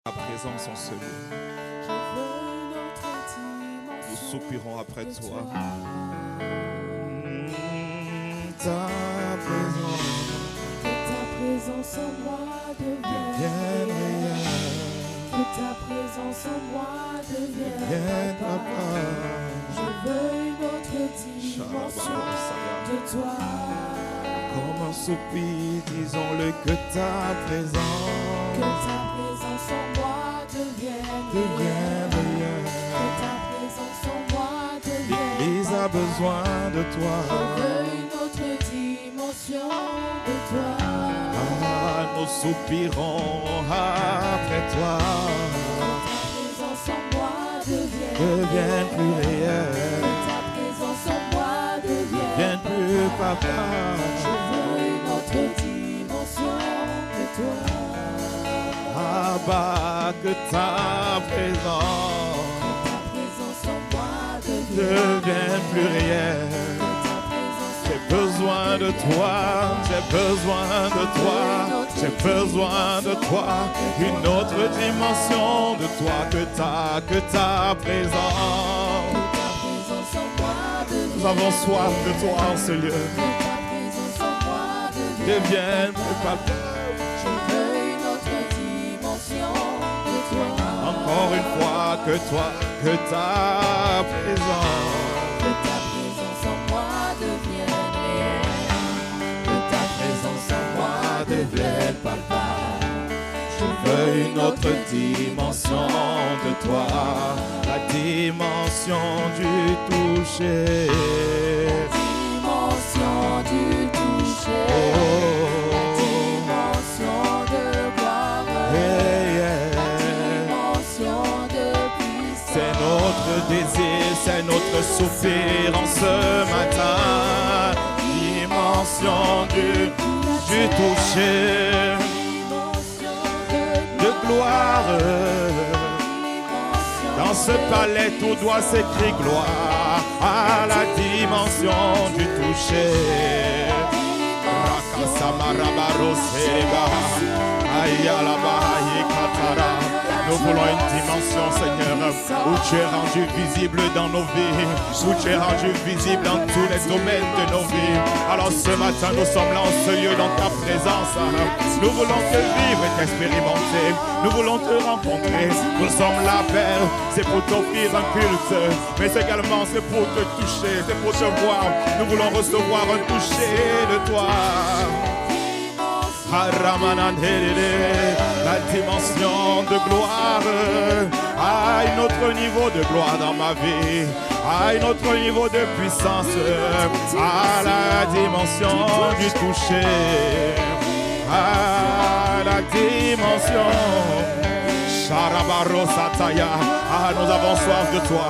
Ta présence en ce lieu. Nous soupirons après toi. Ta présence. Que ta présence en moi devienne réelle. Que ta présence en moi devienne papa. Je veux une autre dimension de toi. Comme un soupir, disons-le, que ta présence. Que ta présence en moi devienne réelle. Que ta présence en moi devienne L'Église a besoin de toi. Je veux une autre dimension de toi. Ah, nous soupirons après toi. Que ta présence en moi Devienne plus réelle. Que ta présence en moi Devienne plus papa. Je veux une autre dimension de toi. Abba, que ta présence en moi devienne plus réelle. J'ai besoin de toi, j'ai besoin de toi, j'ai besoin de toi. Une autre dimension de toi, que ta présence. Nous avons soif de toi en ce lieu. Devienne plus papa. Encore une fois, que toi, que ta présence. Que ta présence en moi devienne réelle. Que ta présence en moi devienne papa. Je veux une autre dimension de toi, la dimension du toucher. La dimension du toucher. Oh. La dimension de gloire. C'est notre désir, c'est notre soupir en ce matin. Dimension du toucher, de gloire. Dans ce palais, tout doit s'écrire gloire à la dimension du toucher. Nous voulons une dimension, Seigneur, où tu es rendu visible dans nos vies, où tu es rendu visible dans tous les domaines de nos vies. Alors ce matin, nous sommes là en ce lieu dans ta présence. Nous voulons te vivre et t'expérimenter. Nous voulons te rencontrer. Nous sommes là, Père, c'est pour t'offrir un culte, mais également c'est pour te toucher, c'est pour te voir. Nous voulons recevoir un toucher de toi. La dimension de gloire, à un autre niveau de gloire dans ma vie, à un autre niveau de puissance, à la dimension du toucher, à la dimension. Ah, nous avons soif de toi.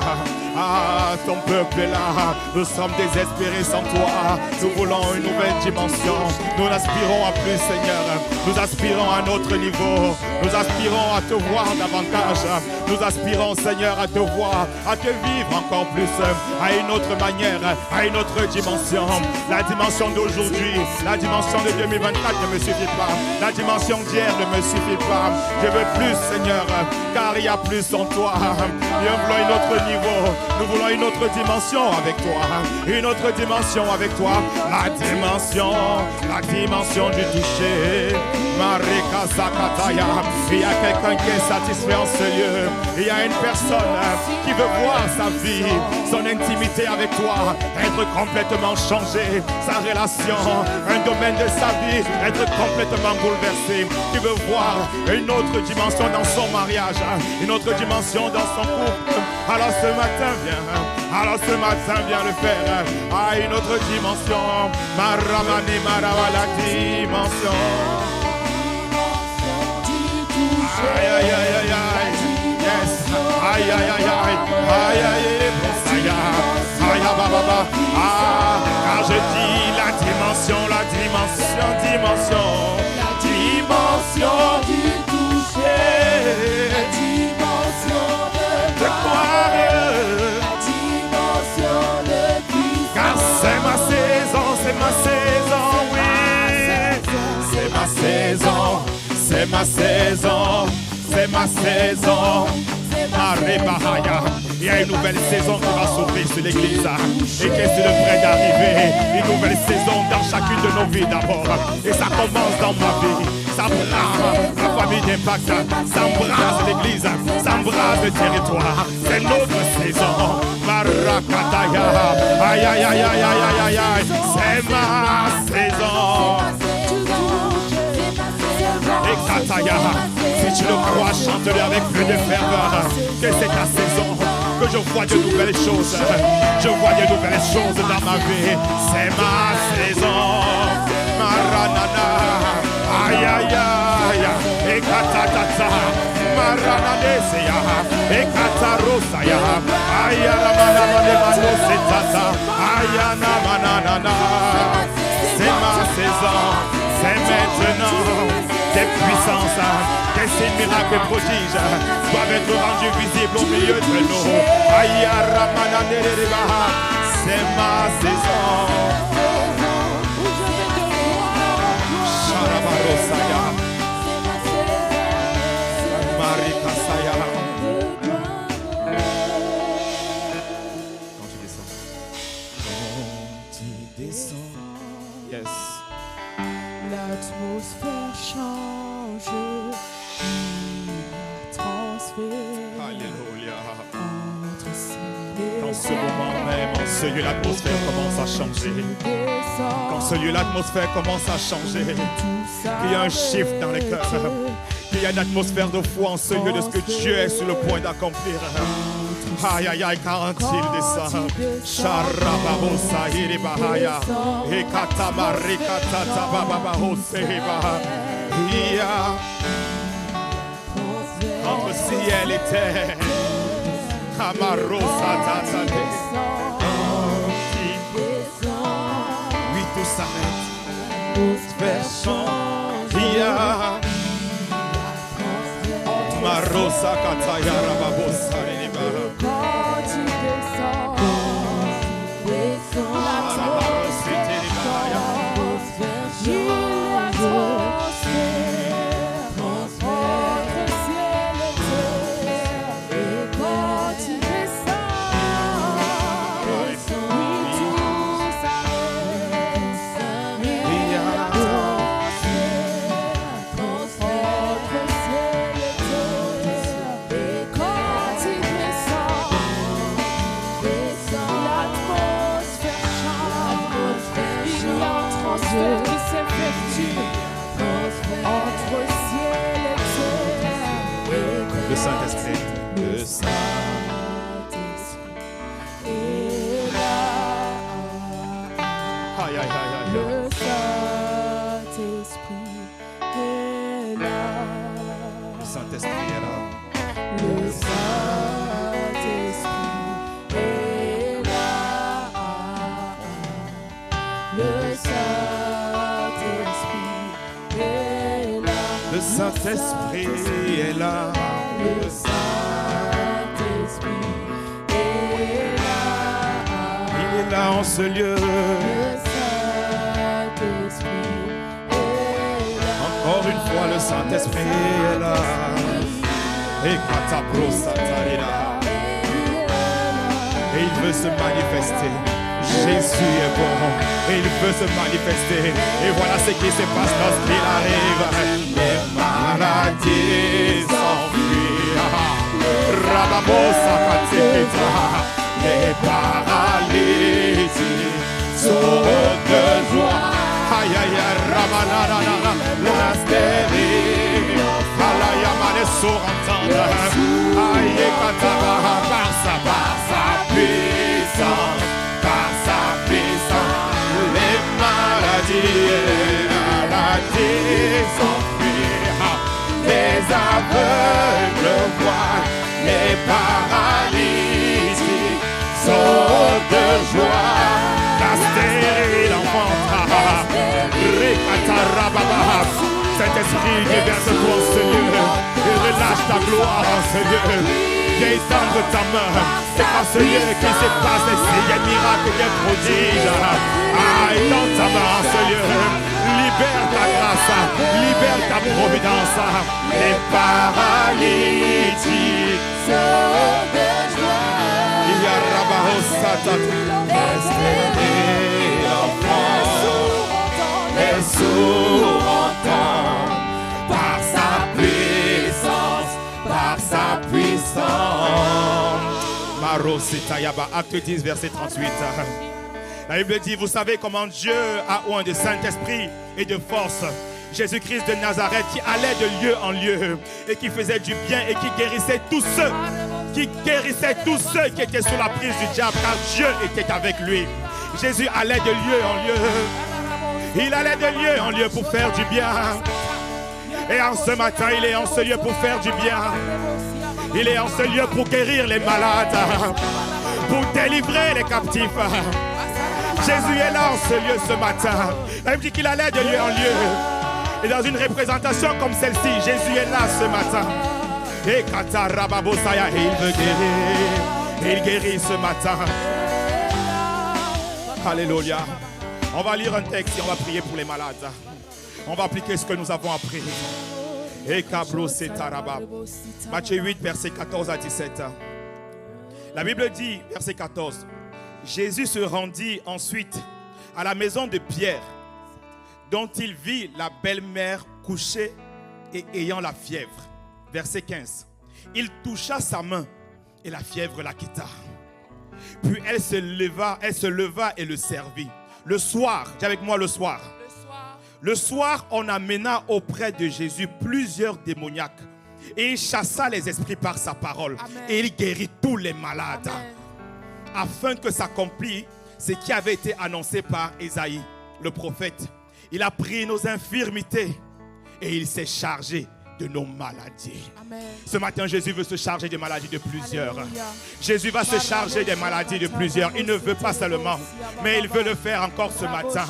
Ah, ton peuple est là. Nous sommes désespérés sans toi. Nous voulons une nouvelle dimension. Nous aspirons à plus, Seigneur. Nous aspirons à un autre niveau. Nous aspirons à te voir davantage. Nous aspirons, Seigneur, à te voir, à te vivre encore plus, à une autre manière, à une autre dimension. La dimension d'aujourd'hui, la dimension de 2024 ne me suffit pas. La dimension d'hier ne me suffit pas. Je veux plus, Seigneur, car il y a plus en toi. Nous voulons un autre niveau. Nous voulons une autre dimension avec toi. Une autre dimension avec toi. La dimension du toucher. Marika Zakataya. Il y a quelqu'un qui est satisfait en ce lieu. Il y a une personne qui veut voir sa vie, son intimité avec toi, être complètement changée. Sa relation, un domaine de sa vie, être complètement bouleversé. Qui veut voir une autre dimension dans son mariage, une autre dimension dans son couple. Alors ce matin, viens. Alors ce matin, viens le faire à une autre dimension. Maramani Marawa, la dimension. Aïe, aïe, aïe, aïe, aïe. Yes. Aïe, aïe, aïe, aïe. Aïe, aïe, aïe, aïe, baba. Ah, car je dis la dimension du toucher. La dimension de gloire. La dimension de puissance. Car c'est ma saison, oui. C'est ma saison, c'est ma saison. c'est ma saison. Il y a une nouvelle saison qui va s'ouvrir sur l'église. Et qu'est-ce qui est près d'arriver? Une nouvelle saison dans chacune de nos vies d'abord. Et ça commence dans ma vie. Ça embrasse la famille d'Impact. Ça embrasse l'église. Ça embrasse le territoire. C'est notre saison. Marakataya. Aïe, aïe, aïe, aïe, aïe, aïe, aïe. C'est ma saison. Et Kataya, si tu le crois, chante-le avec plus de ferveur. Que c'est ta saison, que je vois de nouvelles choses. Je vois de nouvelles choses dans ma vie. C'est ma saison. Maranana, aïe aïe aïe. Et Katatata, Marananeseya, et Katarosaya, aïe Ramanamanemano Setata, aïe Namanana. C'est ma saison, c'est maintenant. Tes puissances, tes signes, miracles et prodiges doivent être rendus visibles au milieu de nous. Aïe, c'est ma saison. Sharabarosaya, Marikasaya. Quand tu descends. Quand tu descends. Yes. L'atmosphère change, il transfère. Alléluia. Entre ciel et Dans ce moment même, en ce lieu, l'atmosphère commence à changer. Quand ce lieu, l'atmosphère commence à changer. Qu'il y a un shift dans les cœurs. Qu'il y a une atmosphère de foi en ce lieu de ce que Dieu est sur le point d'accomplir. Aïe aïe aïe, quand il descend. Sharababosa iribahaya. Ekatamari katata bababahoseba. Entre ciel et terre. Amarosa tatane. Oui, tout s'arrête. L'atmosphère change. Marosa kataya rababosa iribaha. Quand tu descends, le Saint-Esprit est là. Aïe, aïe, aïe, aïe. Le Saint-Esprit est là. Le Saint-Esprit est là. Le Saint-Esprit est là. Le Saint-Esprit est là. Le Saint-Esprit est là. Le Saint-Esprit est là. Il est là en ce lieu. Le Saint-Esprit est là. Encore une fois, le Saint-Esprit est là. Et il veut se manifester. Jésus est bon et il veut se manifester. Et voilà ce qui se passe lorsqu'il arrive. Les maladies s'enfuient. Rababosa katikita. Les paralysies sautent de joie. Aïe aïe aïe, ramanana, la stérile. Alayamane sur entendre. Aïe kataba, par sa puissance. Les maladies s'enfuient, les aveugles voient, les paralysiques sautent de joie. La stérile enfante, Saint-Esprit, déverse toi en ce lieu et relâche ta gloire en ce lieu. Viens étendre ta main, c'est pas ce lieu qui se passe ici, il y a un miracle, il y a un prodige. Ah, étends ta main en ce lieu, libère ta grâce, libère ta providence. Les paralytiques sautent de joie. Il y a Rabahosata. Les sourds entendent par sa puissance, par sa puissance. Marositayaba, acte 10, verset 38. La Bible dit, vous savez comment Dieu a oint de Saint-Esprit et de force Jésus-Christ de Nazareth qui allait de lieu en lieu et qui faisait du bien et qui guérissait tous ceux qui étaient sous la prise du diable, car Dieu était avec lui. Jésus allait de lieu en lieu. Il allait de lieu en lieu pour faire du bien. Et en ce matin, il est en ce lieu pour faire du bien. Il est en ce lieu pour guérir les malades, pour délivrer les captifs. Jésus est là en ce lieu ce matin. Il dit qu'il allait de lieu en lieu. Et dans une représentation comme celle-ci, Jésus est là ce matin. Et Katarababosaya, il veut guérir. Il guérit ce matin. Alléluia. On va lire un texte et on va prier pour les malades. On va appliquer ce que nous avons appris. Et Matthieu 8, verset 14 à 17. La Bible dit, verset 14, Jésus se rendit ensuite à la maison de Pierre, dont il vit la belle-mère couchée et ayant la fièvre. Verset 15. Il toucha sa main et la fièvre la quitta. Puis elle se leva et le servit. Le soir, dis avec moi le soir. Le soir, on amena auprès de Jésus plusieurs démoniaques et il chassa les esprits par sa parole. Amen. Et il guérit tous les malades. Amen. Afin que s'accomplisse ce qui avait été annoncé par Ésaïe, le prophète. Il a pris nos infirmités et il s'est chargé de nos maladies. Amen. Ce matin, Jésus veut se charger des maladies de plusieurs. Alléluia. Jésus va se charger des maladies de plusieurs. Il ne veut pas seulement, mais il veut le faire encore ce matin.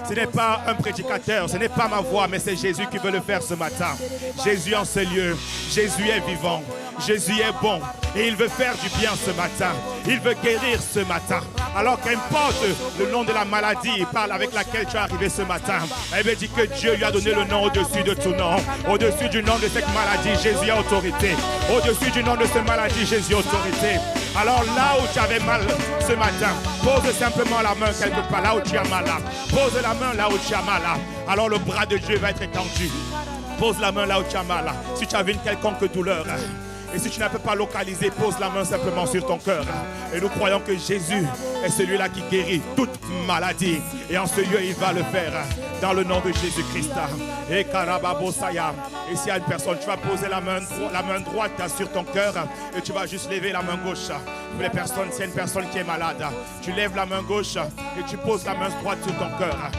Ce n'est pas un prédicateur, ce n'est pas ma voix, mais c'est Jésus qui veut le faire ce matin. Jésus en ce lieu, Jésus est vivant, Jésus est bon et il veut faire du bien ce matin. Il veut guérir ce matin. Alors qu'importe le nom de la maladie avec laquelle tu es arrivé ce matin, elle me dit que Dieu lui a donné le nom au-dessus de tout nom. Au-dessus du nom de cette maladie, Jésus a autorité. Au-dessus du nom de cette maladie, Jésus a autorité. Alors là où tu avais mal ce matin, pose simplement la main quelque part, là où tu as mal. Pose la main là où tu as mal. Alors le bras de Dieu va être étendu. Pose la main là où tu as mal. Si tu avais une quelconque douleur, et si tu ne peux pas localiser, pose la main simplement sur ton cœur. Et nous croyons que Jésus est celui-là qui guérit toute maladie. Et en ce lieu, il va le faire dans le nom de Jésus-Christ. Et Karababosaya. Et s'il y a une personne, tu vas poser la main droite sur ton cœur et tu vas juste lever la main gauche. Pour les personnes, s'il y a une personne qui est malade, tu lèves la main gauche et tu poses la main droite sur ton cœur.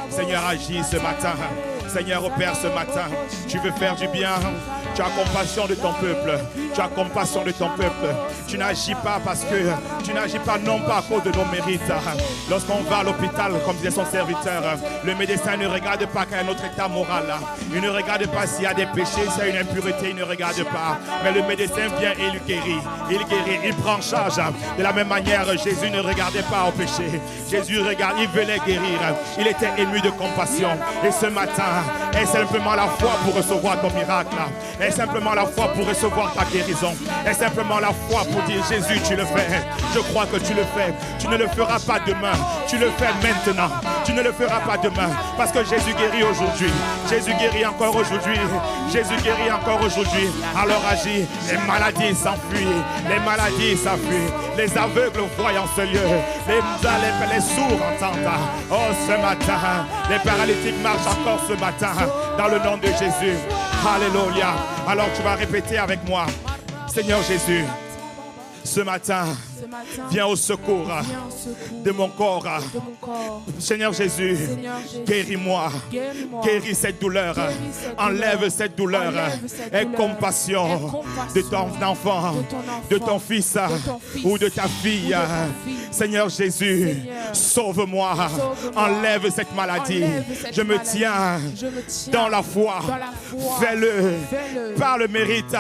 Seigneur, agis ce matin. Seigneur, opère ce matin. Tu veux faire du bien. Tu as compassion de ton peuple. Tu as compassion de ton peuple. Tu n'agis pas parce que tu n'agis pas non pas à cause de nos mérites. Lorsqu'on va à l'hôpital, comme disait son serviteur, le médecin ne regarde pas quel est notre état moral. Il ne regarde pas s'il y a des péchés, s'il y a une impureté, il ne regarde pas. Mais le médecin vient et il guérit. Il guérit, il prend charge. De la même manière, Jésus ne regardait pas au péché. Jésus regarde, il veut les guérir. Il était ému de compassion. Et ce matin, est simplement la foi pour recevoir ton miracle. Est simplement la foi pour recevoir ta guérison. Est simplement la foi pour dire Jésus, tu le fais. Je crois que tu le fais. Tu ne le feras pas demain. Tu le fais maintenant. Tu ne le feras pas demain. Parce que Jésus guérit aujourd'hui. Jésus guérit encore aujourd'hui. Jésus guérit encore aujourd'hui. Alors agis. Les maladies s'enfuient. Les maladies s'enfuient. Les aveugles voient en ce lieu. Les sourds entendent. Oh, ce matin, les paralytiques marchent encore ce matin. Dans le nom de Jésus. Alléluia. Alors tu vas répéter avec moi. Seigneur Jésus, ce matin, viens au secours de mon corps. Seigneur Jésus, guéris-moi. Guéris cette douleur. Enlève cette douleur. Aie compassion de ton enfant, de ton fils ou de ta fille. Seigneur Jésus, sauve-moi. Enlève cette maladie. Je me tiens dans la foi. Fais-le par le mérite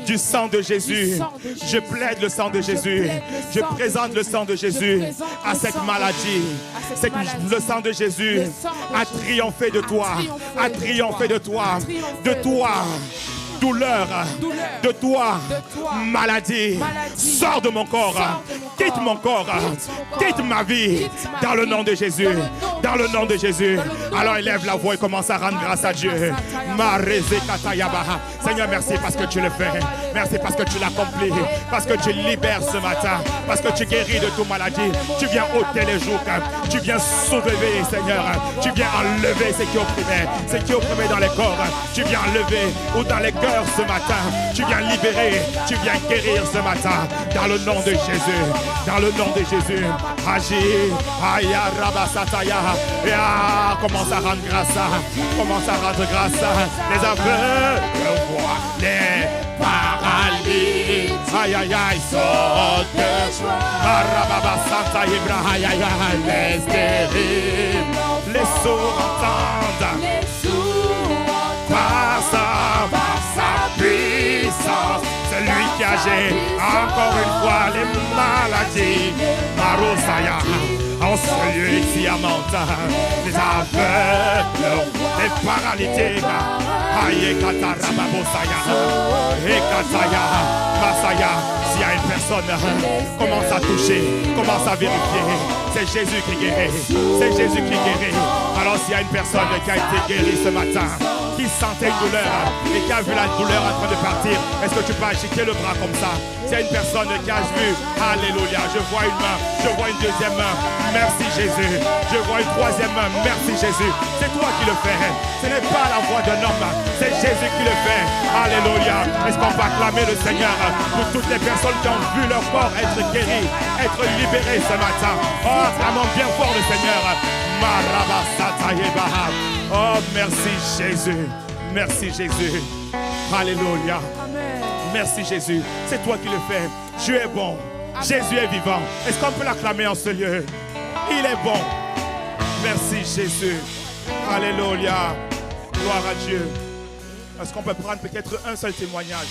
du sang de Jésus. Je plaide le sang de Jésus. Je présente le sang de Jésus à cette maladie. Le sang de Jésus a triomphé de toi. A triomphé de toi. De toi. Douleur, de toi, maladie, sors de mon corps, quitte mon corps, quitte ma vie, dans le nom de Jésus, dans le nom de Jésus. Alors élève la voix et commence à rendre grâce à Dieu. Seigneur, merci parce que tu le fais, merci parce que tu l'accomplis, parce que tu libères ce matin, parce que tu guéris de toute maladie, tu viens ôter les jougs, tu viens soulever, Seigneur, tu viens enlever ce qui opprimait dans les corps, tu viens enlever ou dans les cœurs ce matin, tu viens libérer, tu viens guérir ce matin, dans le nom de Jésus, dans le nom de Jésus. Agis, Aya Rabasataya, commence à rendre grâce, commence à rendre grâce. Les aveugles voient, les paralyses, aïe aïe aïe, sautent, Arababasata Ibrahim, les stériles, les sourds entendent, par sa puissance, celui qui agit encore une fois les maladies, Marosaya, en ce lieu ici à Manta, les aveugles, les paralytiques, Ayekata Rababosaya, Ekataya, Masaya. S'il y a une personne, commence à toucher, commence à vérifier. C'est Jésus qui guérit, c'est Jésus qui guérit. Alors s'il y a une personne qui a été guérie ce matin, qui sentait une douleur et qui a vu la douleur en train de partir, est-ce que tu peux agiter le bras comme ça? S'il y a une personne qui a vu, alléluia, je vois une main, je vois une deuxième main, merci Jésus, je vois une troisième main, merci Jésus. C'est toi qui le fais, ce n'est pas la voix d'un homme, c'est Jésus qui le fait, alléluia. Est-ce qu'on peut acclamer le Seigneur pour toutes les personnes qui ont vu leur corps être guéris, être libérés ce matin? Oh, acclamons bien fort le Seigneur. Oh, merci Jésus. Merci Jésus. Alléluia. Merci Jésus. C'est toi qui le fais. Tu es bon. Jésus est vivant. Est-ce qu'on peut l'acclamer en ce lieu? Il est bon. Merci Jésus. Alléluia. Gloire à Dieu. Est-ce qu'on peut prendre peut-être un seul témoignage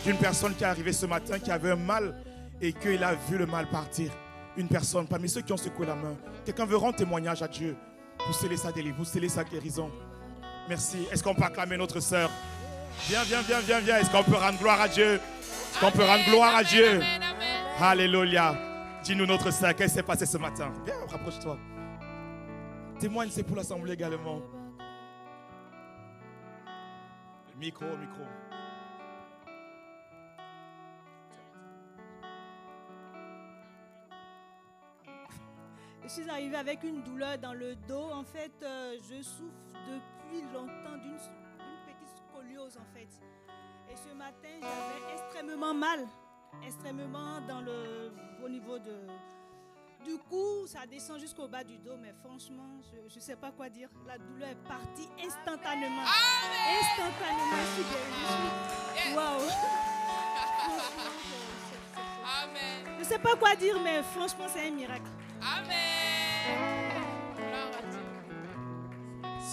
d'une personne qui est arrivée ce matin, qui avait un mal et qu'il a vu le mal partir? Une personne parmi ceux qui ont secoué la main. Quelqu'un veut rendre témoignage à Dieu. Vous scellez sa délivrance, vous scellez sa guérison. Merci. Est-ce qu'on peut acclamer notre sœur? Viens. Est-ce qu'on peut rendre gloire à Dieu? Est-ce qu'on peut rendre gloire à Dieu? Alléluia. Dis-nous notre sœur, qu'est-ce qui s'est passé ce matin? Viens, rapproche-toi. Témoigne, c'est pour l'assemblée également. Micro. Je suis arrivée avec une douleur dans le dos. En fait, je souffre depuis longtemps d'une petite scoliose en fait. Et ce matin, j'avais extrêmement mal. Extrêmement au niveau du cou. Ça descend jusqu'au bas du dos. Mais franchement, je ne sais pas quoi dire. La douleur est partie instantanément. Amen. Instantanément, je suis guérie. Waouh. Amen. Je ne sais pas quoi dire, mais franchement, c'est un miracle. Amen.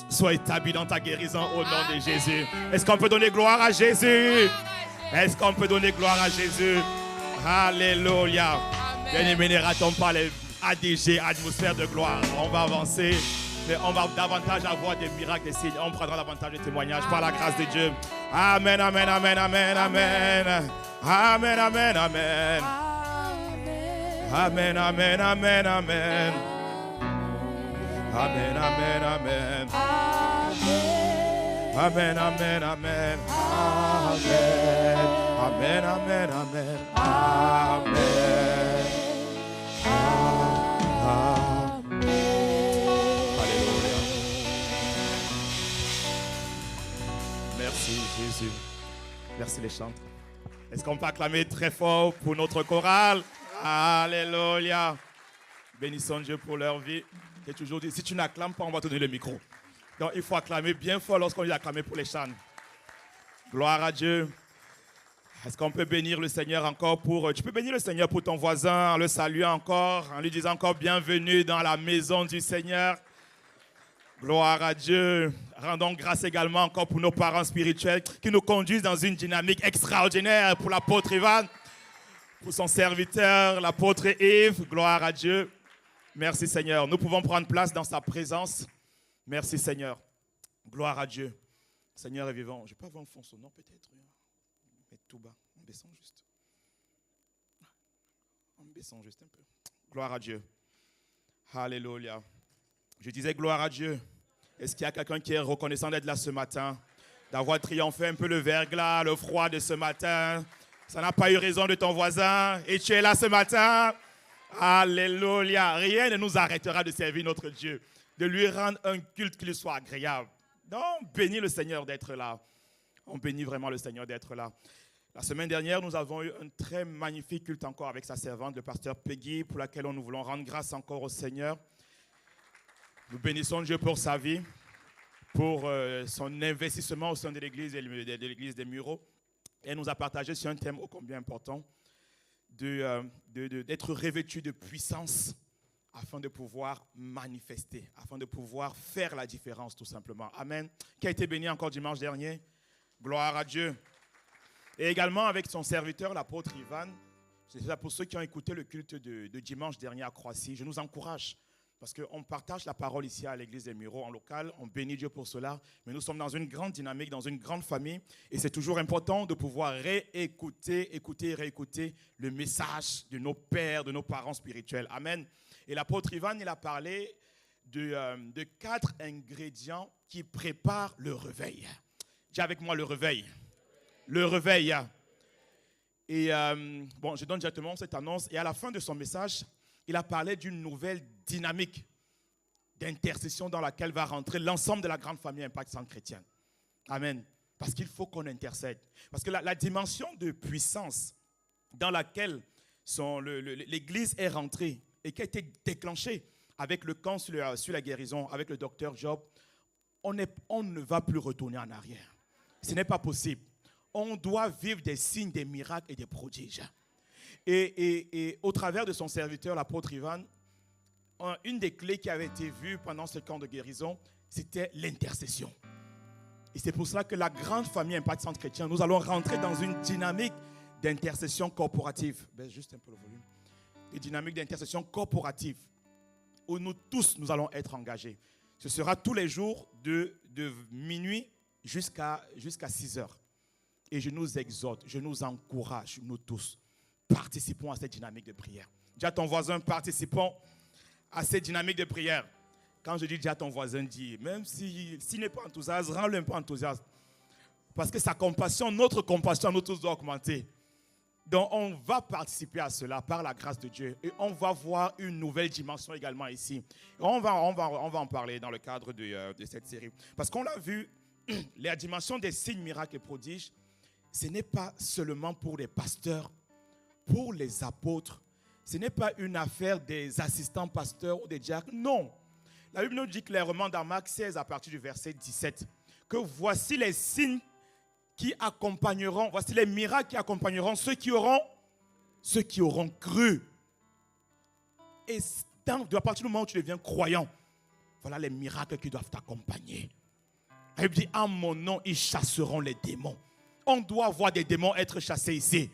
Sois établi dans ta guérison au nom de Jésus. Est-ce qu'on peut donner gloire à Jésus? Est-ce qu'on peut donner gloire à Jésus? Alléluia. Bien-aimés, ne ratons pas les ADG, atmosphère de gloire. On va avancer, mais on va davantage avoir des miracles, des signes. On prendra davantage de témoignages par la grâce de Dieu. Amen, amen, amen, amen, amen. Amen, amen, amen. Amen, amen, amen, amen. Amen, amen, amen. Amen, amen, amen. Amen, amen, amen. Amen. Alléluia. Merci Jésus. Merci les chants. Est-ce qu'on peut acclamer très fort pour notre chorale? Alléluia. Bénissons Dieu pour leur vie. J'ai toujours dit, si tu n'acclames pas, on va te donner le micro. Donc il faut acclamer bien fort lorsqu'on dit acclamer pour les chants. Gloire à Dieu. Est-ce qu'on peut bénir le Seigneur encore tu peux bénir le Seigneur pour ton voisin en le saluant encore, en lui disant encore bienvenue dans la maison du Seigneur. Gloire à Dieu. Rendons grâce également encore pour nos parents spirituels qui nous conduisent dans une dynamique extraordinaire pour l'apôtre Ivan. pour son serviteur, l'apôtre Yves. Gloire à Dieu. Merci Seigneur. Nous pouvons prendre place dans sa présence. Merci Seigneur. Gloire à Dieu. Seigneur est vivant. Je peux avoir un fond sonore peut-être. Mais tout bas. En baissant juste. En baissant juste un peu. Gloire à Dieu. Alléluia. Je disais gloire à Dieu. Est-ce qu'il y a quelqu'un qui est reconnaissant d'être là ce matin? D'avoir triomphé un peu le verglas, le froid de ce matin. Ça n'a pas eu raison de ton voisin. Et tu es là ce matin. Alléluia. Rien ne nous arrêtera de servir notre Dieu. De lui rendre un culte qui lui soit agréable. Donc, on bénit le Seigneur d'être là. On bénit vraiment le Seigneur d'être là. La semaine dernière, nous avons eu un très magnifique culte encore avec sa servante, le pasteur Peggy, pour laquelle nous voulons rendre grâce encore au Seigneur. Nous bénissons Dieu pour sa vie, pour son investissement au sein de l'église des Mureaux. Elle nous a partagé sur un thème ô combien important, d'être revêtu de puissance afin de pouvoir manifester, afin de pouvoir faire la différence tout simplement. Amen. Qui a été béni encore dimanche dernier. Gloire à Dieu. Et également avec son serviteur, l'apôtre Ivan. C'est ça pour ceux qui ont écouté le culte de dimanche dernier à Croatie. Je nous encourage parce qu'on partage la parole ici à l'église des Mureaux en local. On bénit Dieu pour cela. Mais nous sommes dans une grande dynamique, dans une grande famille. Et c'est toujours important de pouvoir réécouter le message de nos pères, de nos parents spirituels. Amen. Et l'apôtre Ivan, il a parlé de 4 ingrédients qui préparent le réveil. Dis avec moi le réveil. Le réveil. Et je donne directement cette annonce. Et à la fin de son message, il a parlé d'une nouvelle dynamique d'intercession dans laquelle va rentrer l'ensemble de la grande famille Impact Centre Chrétien. Amen. Parce qu'il faut qu'on intercède. Parce que la dimension de puissance dans laquelle l'Église est rentrée et qui a été déclenchée avec le camp sur la guérison, avec le docteur Job, on ne va plus retourner en arrière. Ce n'est pas possible. On doit vivre des signes, des miracles et des prodiges. Et au travers de son serviteur, l'apôtre Ivan, une des clés qui avait été vue pendant ce camp de guérison, c'était l'intercession. Et c'est pour cela que la grande famille Impact Centre Chrétien, nous allons rentrer dans une dynamique d'intercession corporative. Baisse juste un peu le volume. Une dynamique d'intercession corporative où nous tous, nous allons être engagés. Ce sera tous les jours de minuit jusqu'à 6 heures. Et je nous exhorte, je nous encourage, nous tous, participons à cette dynamique de prière. Dis à ton voisin, participons à cette dynamique de prière. Quand je dis à ton voisin, dis, même s'il n'est pas enthousiaste, rends-le un peu enthousiaste. Parce que sa compassion, notre compassion, nous tous doit augmenter. Donc on va participer à cela par la grâce de Dieu. Et on va voir une nouvelle dimension également ici. Et on va en parler dans le cadre de cette série. Parce qu'on l'a vu, la dimension des signes, miracles et prodiges, ce n'est pas seulement pour les pasteurs, pour les apôtres. Ce n'est pas une affaire des assistants pasteurs ou des diacres. Non. La Bible nous dit clairement dans Marc 16, à partir du verset 17, que voici les signes qui accompagneront, voici les miracles qui accompagneront ceux qui auront cru. Et à partir du moment où tu deviens croyant, voilà les miracles qui doivent t'accompagner. La Bible dit, en mon nom, ils chasseront les démons. On doit voir des démons être chassés ici.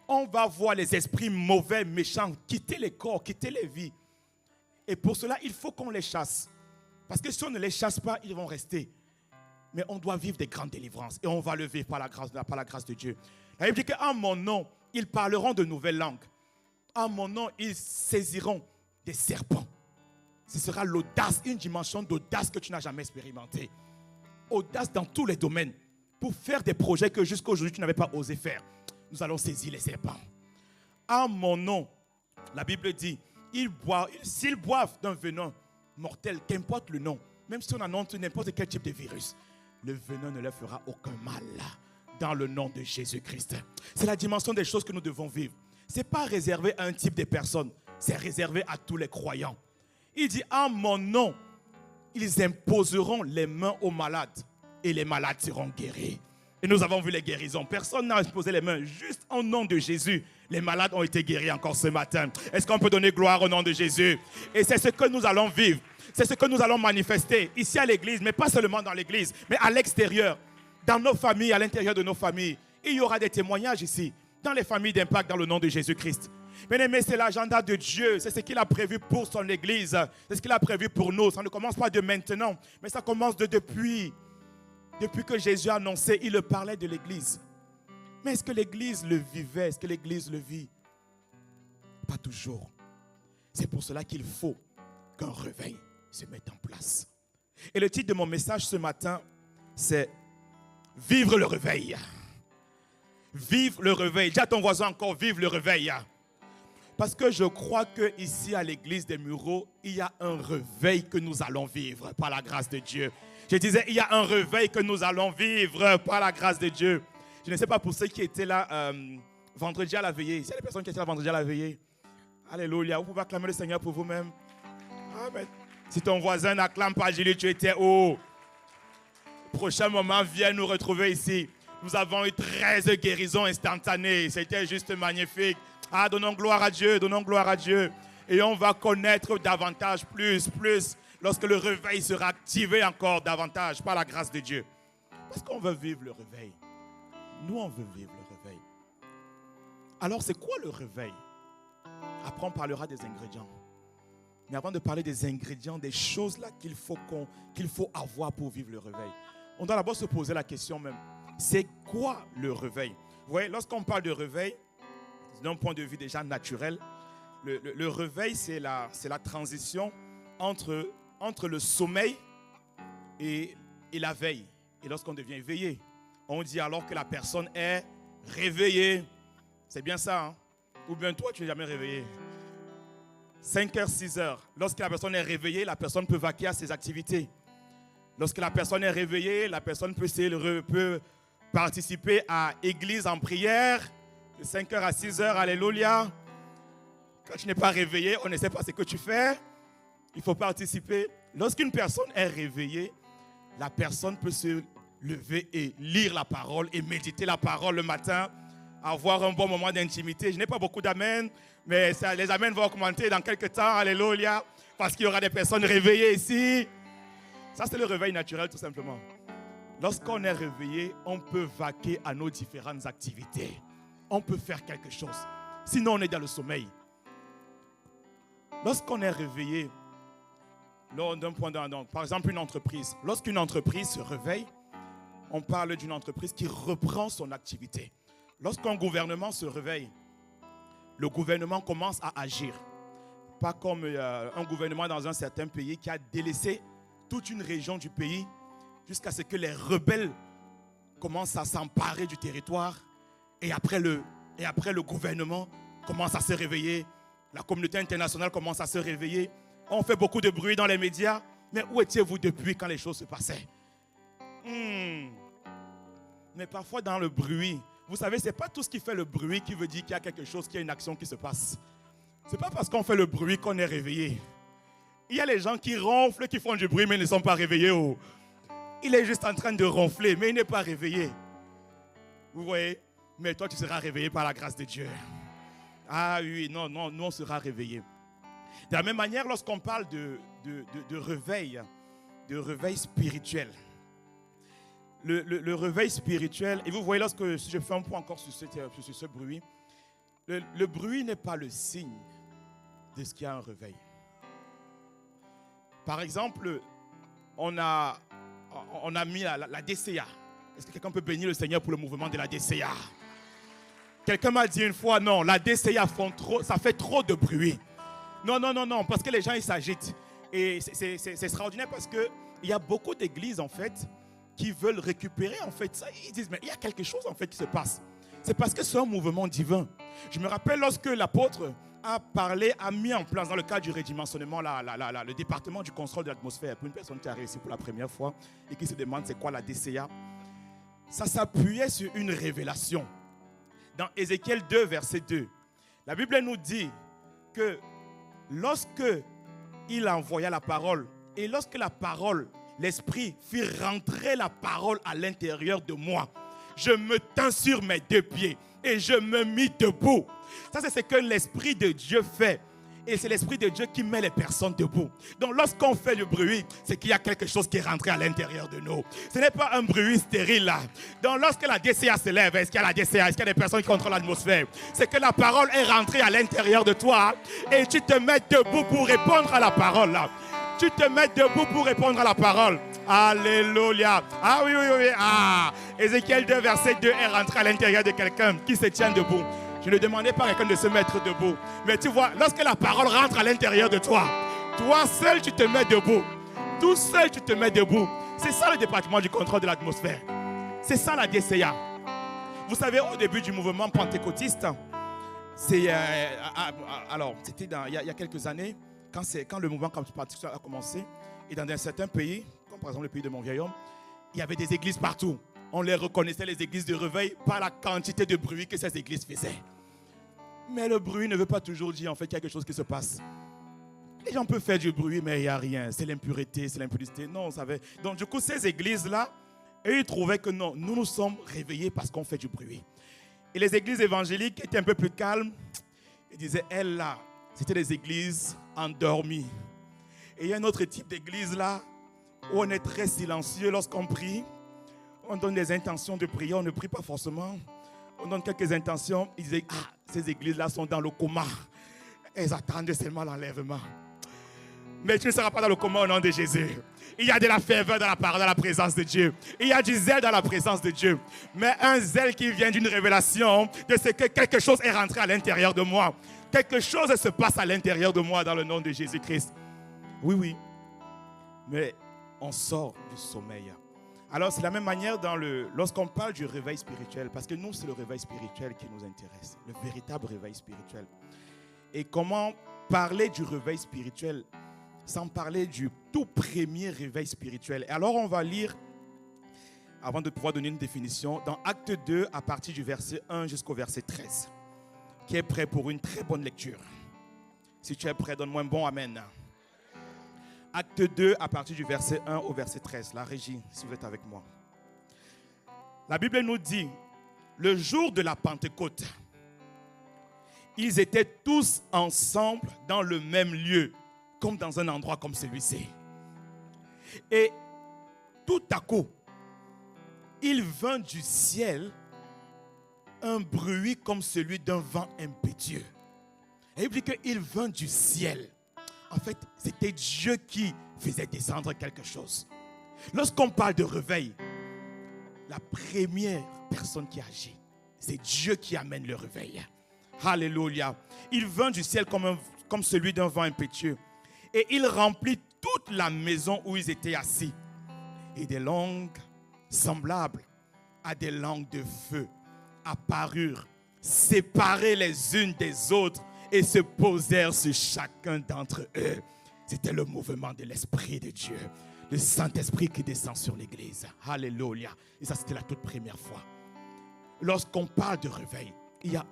On va voir les esprits mauvais, méchants, quitter les corps, quitter les vies. Et pour cela, il faut qu'on les chasse. Parce que si on ne les chasse pas, ils vont rester. Mais on doit vivre des grandes délivrances. Et on va le vivre par la grâce de Dieu. La Bible dit qu'en mon nom, ils parleront de nouvelles langues. En mon nom, ils saisiront des serpents. Ce sera l'audace, une dimension d'audace que tu n'as jamais expérimentée. Audace dans tous les domaines. Pour faire des projets que jusqu'à aujourd'hui tu n'avais pas osé faire. Nous allons saisir les serpents. En mon nom, la Bible dit, s'ils boivent d'un venin mortel, qu'importe le nom, même si on annonce n'importe quel type de virus, le venin ne leur fera aucun mal dans le nom de Jésus-Christ. C'est la dimension des choses que nous devons vivre. Ce n'est pas réservé à un type de personne, c'est réservé à tous les croyants. Il dit, en mon nom, ils imposeront les mains aux malades et les malades seront guéris. Et nous avons vu les guérisons. Personne n'a imposé les mains. Juste en nom de Jésus, les malades ont été guéris encore ce matin. Est-ce qu'on peut donner gloire au nom de Jésus? Et c'est ce que nous allons vivre. C'est ce que nous allons manifester ici à l'église, mais pas seulement dans l'église, mais à l'extérieur, dans nos familles, à l'intérieur de nos familles. Il y aura des témoignages ici dans les familles d'impact dans le nom de Jésus-Christ. Bien-aimés, c'est l'agenda de Dieu. C'est ce qu'il a prévu pour son Église. C'est ce qu'il a prévu pour nous. Ça ne commence pas de maintenant, mais ça commence depuis. Depuis que Jésus a annoncé, il parlait de l'Église. Mais est-ce que l'Église le vivait? Est-ce que l'Église le vit? Pas toujours. C'est pour cela qu'il faut qu'un réveil se mette en place. Et le titre de mon message ce matin, c'est « Vivre le réveil ». Vive le réveil. Dis à ton voisin encore, vive le réveil. Parce que je crois qu'ici à l'église des Mureaux, il y a un réveil que nous allons vivre par la grâce de Dieu. Je disais, il y a un réveil que nous allons vivre par la grâce de Dieu. Je ne sais pas pour ceux qui étaient là vendredi à la veillée. Il y a des personnes qui étaient là vendredi à la veillée. Alléluia. Vous pouvez acclamer le Seigneur pour vous-même. Amen. Si ton voisin n'acclame pas, dis-lui, tu étais haut. Prochain moment, viens nous retrouver ici. Nous avons eu 13 guérisons instantanées. C'était juste magnifique. Donnons gloire à Dieu, donnons gloire à Dieu. Et on va connaître davantage, plus, lorsque le réveil sera activé encore davantage par la grâce de Dieu. Parce qu'on veut vivre le réveil. Nous, on veut vivre le réveil. Alors, c'est quoi le réveil? Après, on parlera des ingrédients. Mais avant de parler des ingrédients, des choses là qu'il faut avoir pour vivre le réveil, on doit d'abord se poser la question même. C'est quoi le réveil? Vous voyez, lorsqu'on parle de réveil, d'un point de vue déjà naturel, le réveil, c'est la transition entre le sommeil et la veille. Et lorsqu'on devient éveillé, on dit alors que la personne est réveillée. C'est bien ça, hein? Ou bien toi, tu n'es jamais réveillé. 5h, 6h. Lorsque la personne est réveillée, la personne peut vaquer à ses activités. Lorsque la personne est réveillée, la personne peut participer à église en prière. De 5h à 6h, alléluia. Quand tu n'es pas réveillé, on ne sait pas ce que tu fais. Il faut participer. Lorsqu'une personne est réveillée, la personne peut se lever et lire la parole et méditer la parole le matin, avoir un bon moment d'intimité. Je n'ai pas beaucoup d'amen, mais les amens vont augmenter dans quelques temps, alléluia, parce qu'il y aura des personnes réveillées ici. Ça, c'est le réveil naturel, tout simplement. Lorsqu'on est réveillé, on peut vaquer à nos différentes activités. On peut faire quelque chose. Sinon, on est dans le sommeil. Lorsqu'on est réveillé, par exemple une entreprise, lorsqu'une entreprise se réveille, on parle d'une entreprise qui reprend son activité. Lorsqu'un gouvernement se réveille, le gouvernement commence à agir. Pas comme un gouvernement dans un certain pays qui a délaissé toute une région du pays jusqu'à ce que les rebelles commencent à s'emparer du territoire. Et après le gouvernement commence à se réveiller. La communauté internationale commence à se réveiller. On fait beaucoup de bruit dans les médias. Mais où étiez-vous depuis quand les choses se passaient? Mais parfois dans le bruit, vous savez, ce n'est pas tout ce qui fait le bruit qui veut dire qu'il y a quelque chose, qu'il y a une action qui se passe. Ce n'est pas parce qu'on fait le bruit qu'on est réveillé. Il y a les gens qui ronflent, qui font du bruit, mais ils ne sont pas réveillés. Oh. Il est juste en train de ronfler, mais il n'est pas réveillé. Vous voyez? Mais toi, tu seras réveillé par la grâce de Dieu. Ah oui, non, nous on sera réveillés. De la même manière, lorsqu'on parle de réveil spirituel, le réveil spirituel, et vous voyez, lorsque si je fais un point encore sur ce bruit, le bruit n'est pas le signe de ce qu'il y a un réveil. Par exemple, on a mis la DCA. Est-ce que quelqu'un peut bénir le Seigneur pour le mouvement de la DCA? Quelqu'un m'a dit une fois, non, la DCA ça fait trop de bruit. Non, parce que les gens, ils s'agitent. Et c'est extraordinaire parce qu'il y a beaucoup d'églises, en fait, qui veulent récupérer, en fait, ça. Ils disent, mais il y a quelque chose, en fait, qui se passe. C'est parce que c'est un mouvement divin. Je me rappelle lorsque l'apôtre a mis en place, dans le cadre du redimensionnement, le département du contrôle de l'atmosphère, pour une personne qui a réussi pour la première fois et qui se demande c'est quoi la DCA. Ça s'appuyait sur une révélation. Dans Ézéchiel 2, verset 2, la Bible nous dit que lorsque il envoya la parole, et lorsque la parole, l'Esprit fit rentrer la parole à l'intérieur de moi, je me tins sur mes deux pieds et je me mis debout. Ça, c'est ce que l'Esprit de Dieu fait. Et c'est l'Esprit de Dieu qui met les personnes debout. Donc lorsqu'on fait du bruit, c'est qu'il y a quelque chose qui est rentré à l'intérieur de nous. Ce n'est pas un bruit stérile là. Donc lorsque la DCA se lève, est-ce qu'il y a la DCA? Est-ce qu'il y a des personnes qui contrôlent l'atmosphère? C'est que la parole est rentrée à l'intérieur de toi et tu te mets debout pour répondre à la parole là. Tu te mets debout pour répondre à la parole. Alléluia. Ah oui. Ézéchiel 2, verset 2 est rentré à l'intérieur de quelqu'un qui se tient debout. Je ne demandais pas à quelqu'un de se mettre debout. Mais tu vois, lorsque la parole rentre à l'intérieur de toi, toi seul tu te mets debout. Tout seul tu te mets debout. C'est ça le département du contrôle de l'atmosphère. C'est ça la DCA. Vous savez, au début du mouvement pentecôtiste, c'était il y a quelques années, quand le mouvement pentecôtiste a commencé, et dans certains pays, comme par exemple le pays de mon vieil homme, il y avait des églises partout. On les reconnaissait, les églises de réveil, par la quantité de bruit que ces églises faisaient. Mais le bruit ne veut pas toujours dire en fait qu'il y a quelque chose qui se passe. Les gens peuvent faire du bruit, mais il n'y a rien. C'est l'impureté, c'est l'impudicité. Non, vous savez. Donc du coup, ces églises-là, eux, ils trouvaient que non, nous sommes réveillés parce qu'on fait du bruit. Et les églises évangéliques étaient un peu plus calmes. Ils disaient, elles là, c'était des églises endormies. Et il y a un autre type d'église là, où on est très silencieux lorsqu'on prie. On donne des intentions de prière, on ne prie pas forcément. On donne quelques intentions. Ils disaient, ces églises-là sont dans le coma. Elles attendent seulement l'enlèvement. Mais tu ne seras pas dans le coma au nom de Jésus. Il y a de la ferveur dans la parole, dans la présence de Dieu. Il y a du zèle dans la présence de Dieu. Mais un zèle qui vient d'une révélation de ce que quelque chose est rentré à l'intérieur de moi. Quelque chose se passe à l'intérieur de moi dans le nom de Jésus-Christ. Oui. Mais on sort du sommeil. Alors, c'est la même manière lorsqu'on parle du réveil spirituel, parce que nous, c'est le réveil spirituel qui nous intéresse, le véritable réveil spirituel. Et comment parler du réveil spirituel sans parler du tout premier réveil spirituel? Et alors, on va lire, avant de pouvoir donner une définition, dans Acte 2, à partir du verset 1 jusqu'au verset 13. Qui est prêt pour une très bonne lecture? Si tu es prêt, donne-moi un bon amen. Acte 2, à partir du verset 1 au verset 13. La régie, si vous êtes avec moi. La Bible nous dit, le jour de la Pentecôte, ils étaient tous ensemble dans le même lieu, comme dans un endroit comme celui-ci. Et tout à coup, il vint du ciel un bruit comme celui d'un vent impétueux. Et il dit qu'il vint du ciel. En fait, c'était Dieu qui faisait descendre quelque chose. Lorsqu'on parle de réveil, la première personne qui agit, c'est Dieu qui amène le réveil. Alléluia. Il vint du ciel comme celui d'un vent impétueux. Et il remplit toute la maison où ils étaient assis. Et des langues semblables à des langues de feu apparurent, séparées les unes des autres, et se posèrent sur chacun d'entre eux. C'était le mouvement de l'Esprit de Dieu. Le Saint-Esprit qui descend sur l'Église. Alléluia. Et ça, c'était la toute première fois. Lorsqu'on parle de réveil, il y a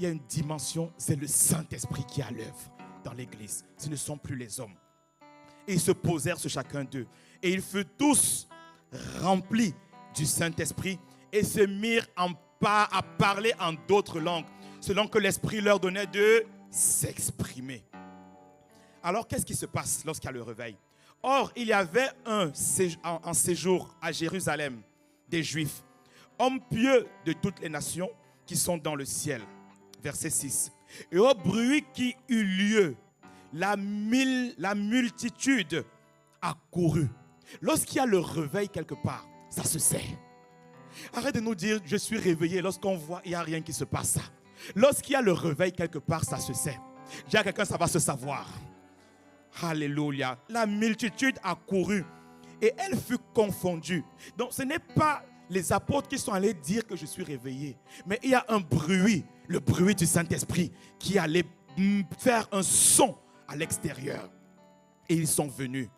une dimension, c'est le Saint-Esprit qui est à l'œuvre dans l'Église. Ce ne sont plus les hommes. Et ils se posèrent sur chacun d'eux. Et ils furent tous remplis du Saint-Esprit et se mirent à parler en d'autres langues, selon que l'Esprit leur donnait de s'exprimer. Alors, qu'est-ce qui se passe lorsqu'il y a le réveil? Or, il y avait en séjour à Jérusalem des Juifs, hommes pieux de toutes les nations qui sont dans le ciel. Verset 6. Et au bruit qui eut lieu, la multitude accourut. Lorsqu'il y a le réveil quelque part, ça se sait. Arrête de nous dire, je suis réveillé, lorsqu'on voit, il n'y a rien qui se passe. Lorsqu'il y a le réveil quelque part, ça se sait. Dis à quelqu'un, ça va se savoir. Alléluia. La multitude accourut et elle fut confondue. Donc ce n'est pas les apôtres qui sont allés dire que je suis réveillé, mais il y a un bruit, le bruit du Saint-Esprit qui allait faire un son à l'extérieur. Et ils sont venus.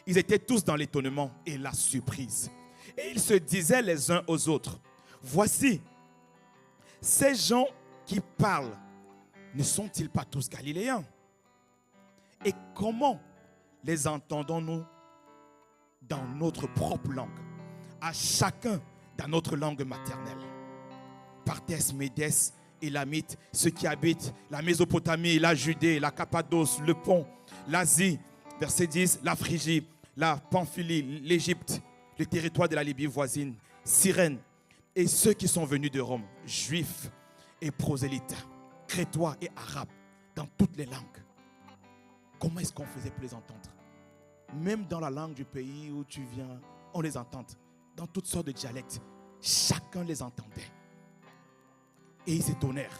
Ils étaient tous dans l'étonnement et la surprise. Et ils se disaient les uns aux autres, voici, ces gens qui parlent, ne sont-ils pas tous galiléens? Et comment les entendons-nous dans notre propre langue, à chacun dans notre langue maternelle? Parthès, Médès Élamites, ceux qui habitent la Mésopotamie, la Judée, la Cappadoce, le Pont, l'Asie, verset 10, la Phrygie, la Pamphylie, l'Égypte, le territoire de la Libye voisine, Cyrène, et ceux qui sont venus de Rome, juifs et prosélytes, crétois et arabes, dans toutes les langues. Comment est-ce qu'on faisait pour les entendre? Même dans la langue du pays où tu viens, on les entend. Dans toutes sortes de dialectes, chacun les entendait. Et ils s'étonnèrent.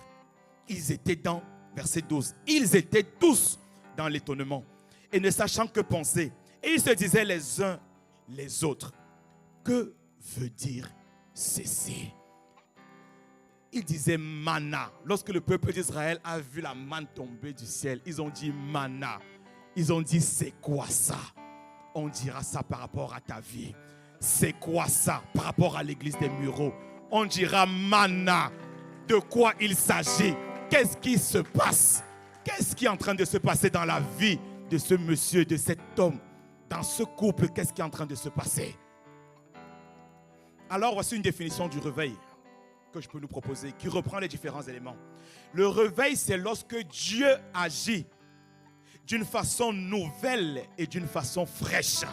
Ils étaient dans, verset 12, ils étaient tous dans l'étonnement et ne sachant que penser. Et ils se disaient les uns les autres, que veut dire ceci? Ils disaient manna. Lorsque le peuple d'Israël a vu la manne tomber du ciel, ils ont dit manna. Ils ont dit c'est quoi ça? On dira ça par rapport à ta vie. C'est quoi ça par rapport à l'église des Mureaux? On dira manna. De quoi il s'agit? Qu'est-ce qui se passe? Qu'est-ce qui est en train de se passer dans la vie de ce monsieur, de cet homme? Dans ce couple, qu'est-ce qui est en train de se passer? Alors voici une définition du réveil que je peux nous proposer, qui reprend les différents éléments. Le réveil, c'est lorsque Dieu agit d'une façon nouvelle et d'une façon fraîche.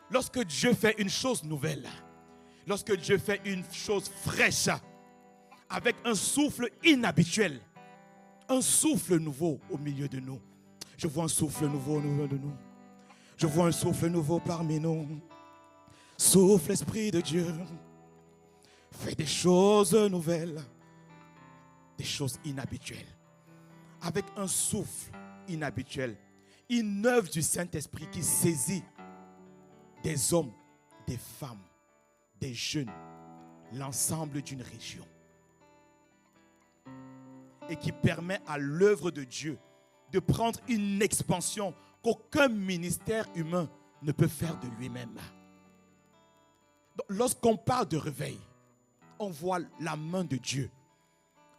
Lorsque Dieu fait une chose nouvelle, lorsque Dieu fait une chose fraîche, avec un souffle inhabituel, un souffle nouveau au milieu de nous. Je vois un souffle nouveau au milieu de nous. Je vois un souffle nouveau parmi nous. Souffle, Esprit de Dieu. Fais des choses nouvelles, des choses inhabituelles. Avec un souffle inhabituel, une œuvre du Saint-Esprit qui saisit des hommes, des femmes, des jeunes, l'ensemble d'une région. Et qui permet à l'œuvre de Dieu de prendre une expansion qu'aucun ministère humain ne peut faire de lui-même. Donc, lorsqu'on parle de réveil, on voit la main de Dieu.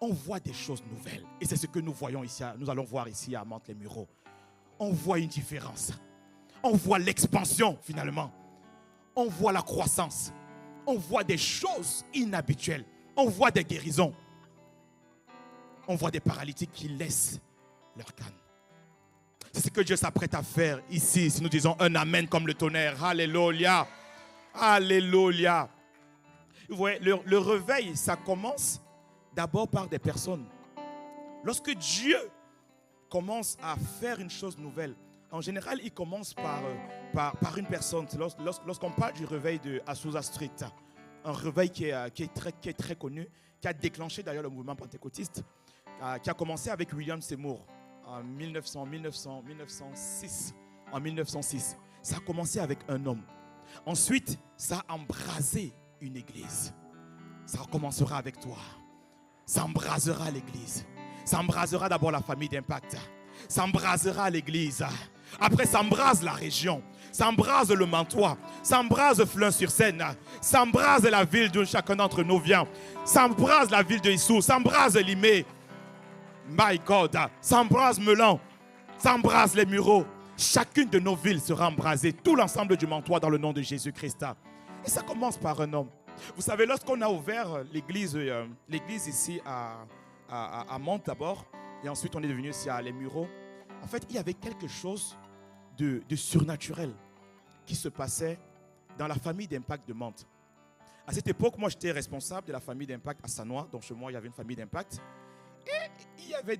On voit des choses nouvelles. Et c'est ce que nous voyons ici, nous allons voir ici à Mantes-les-Mureaux. On voit une différence. On voit l'expansion finalement. On voit la croissance. On voit des choses inhabituelles. On voit des guérisons. On voit des paralytiques qui laissent leur canne. C'est ce que Dieu s'apprête à faire ici. Si nous disons un amen comme le tonnerre. Alléluia. Alléluia. Vous voyez, le réveil, ça commence d'abord par des personnes. Lorsque Dieu commence à faire une chose nouvelle, en général, il commence par une personne. Lorsqu'on parle du réveil de Azusa Street, un réveil qui est très connu, qui a déclenché d'ailleurs le mouvement pentecôtiste, qui a commencé avec William Seymour en 1906. En 1906, ça a commencé avec un homme. Ensuite, ça a embrasé une église. Ça commencera avec toi. Ça embrasera l'église. Ça embrasera d'abord la famille d'Impact. Ça embrasera l'église. Après, ça embrase la région. Ça embrase le Mantois. Ça embrase Flins-sur-Seine. Ça embrase la ville d'où chacun d'entre nous vient. Ça embrase la ville de Issou. Ça embrase Limay. My God. Ça embrase Melan. Ça embrase les Mureaux. Chacune de nos villes sera embrasée. Tout l'ensemble du Mantois dans le nom de Jésus-Christ. Et ça commence par un homme. Vous savez, lorsqu'on a ouvert l'église ici à Mantes d'abord, et ensuite on est devenu ici à Les Mureaux, en fait, il y avait quelque chose de surnaturel qui se passait dans la famille d'Impact de Mantes. À cette époque, moi, j'étais responsable de la famille d'Impact à Sanois, donc chez moi, il y avait une famille d'Impact. Et il y avait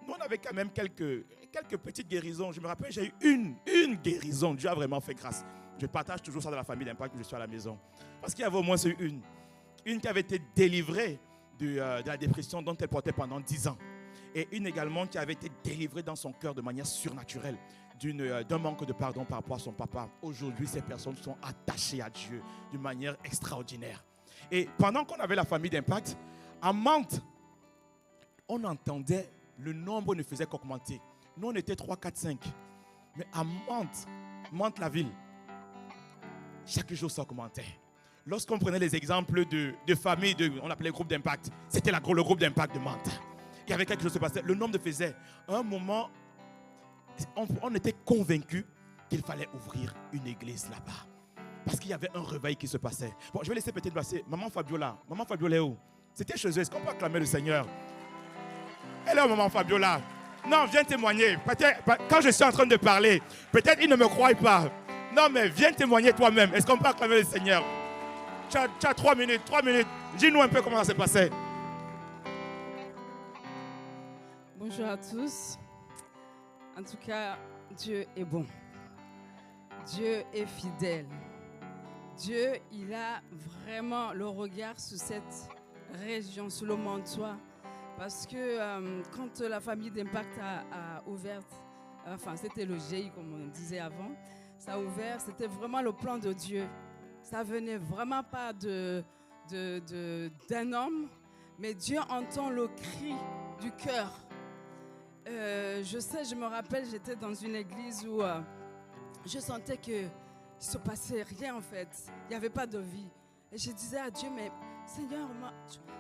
nous, on avait quand même quelques petites guérisons. Je me rappelle, j'ai eu une guérison. Dieu a vraiment fait grâce. Je partage toujours ça dans la famille d'Impact, je suis à la maison. Parce qu'il y avait au moins une qui avait été délivrée de la dépression dont elle portait pendant 10 ans. Et une également qui avait été délivrée dans son cœur de manière surnaturelle d'un manque de pardon par rapport à son papa. Aujourd'hui, ces personnes sont attachées à Dieu d'une manière extraordinaire. Et pendant qu'on avait la famille d'Impact, à Mantes, on entendait, le nombre ne faisait qu'augmenter. Nous, on était 3, 4, 5. Mais à Mantes la ville, chaque jour, ça augmentait. Lorsqu'on prenait les exemples de familles, on appelait le groupe d'impact, c'était le groupe d'impact de Mantes. Il y avait quelque chose qui se passait. Le nombre de faisait. À un moment, on était convaincus qu'il fallait ouvrir une église là-bas. Parce qu'il y avait un réveil qui se passait. Bon, je vais laisser peut-être passer. Maman Fabiola est où? C'était chez eux. Est-ce qu'on peut acclamer le Seigneur? Elle est au moment Fabiola. Non, viens témoigner. Quand je suis en train de parler, peut-être ils ne me croient pas. Non, mais viens témoigner toi-même. Est-ce qu'on peut acclamer le Seigneur? Tu as 3 minutes, 3 minutes. Dis-nous un peu comment ça s'est passé. Bonjour à tous. En tout cas, Dieu est bon. Dieu est fidèle. Dieu, il a vraiment le regard sur cette région, sur le Montois. Parce que quand la famille d'Impact a ouvert, enfin c'était le GI comme on disait avant, ça a ouvert, c'était vraiment le plan de Dieu. Ça venait vraiment pas d'un homme, mais Dieu entend le cri du cœur. Je me rappelle, j'étais dans une église où je sentais qu'il ne se passait rien en fait. Il n'y avait pas de vie. Et je disais à Dieu, mais Seigneur,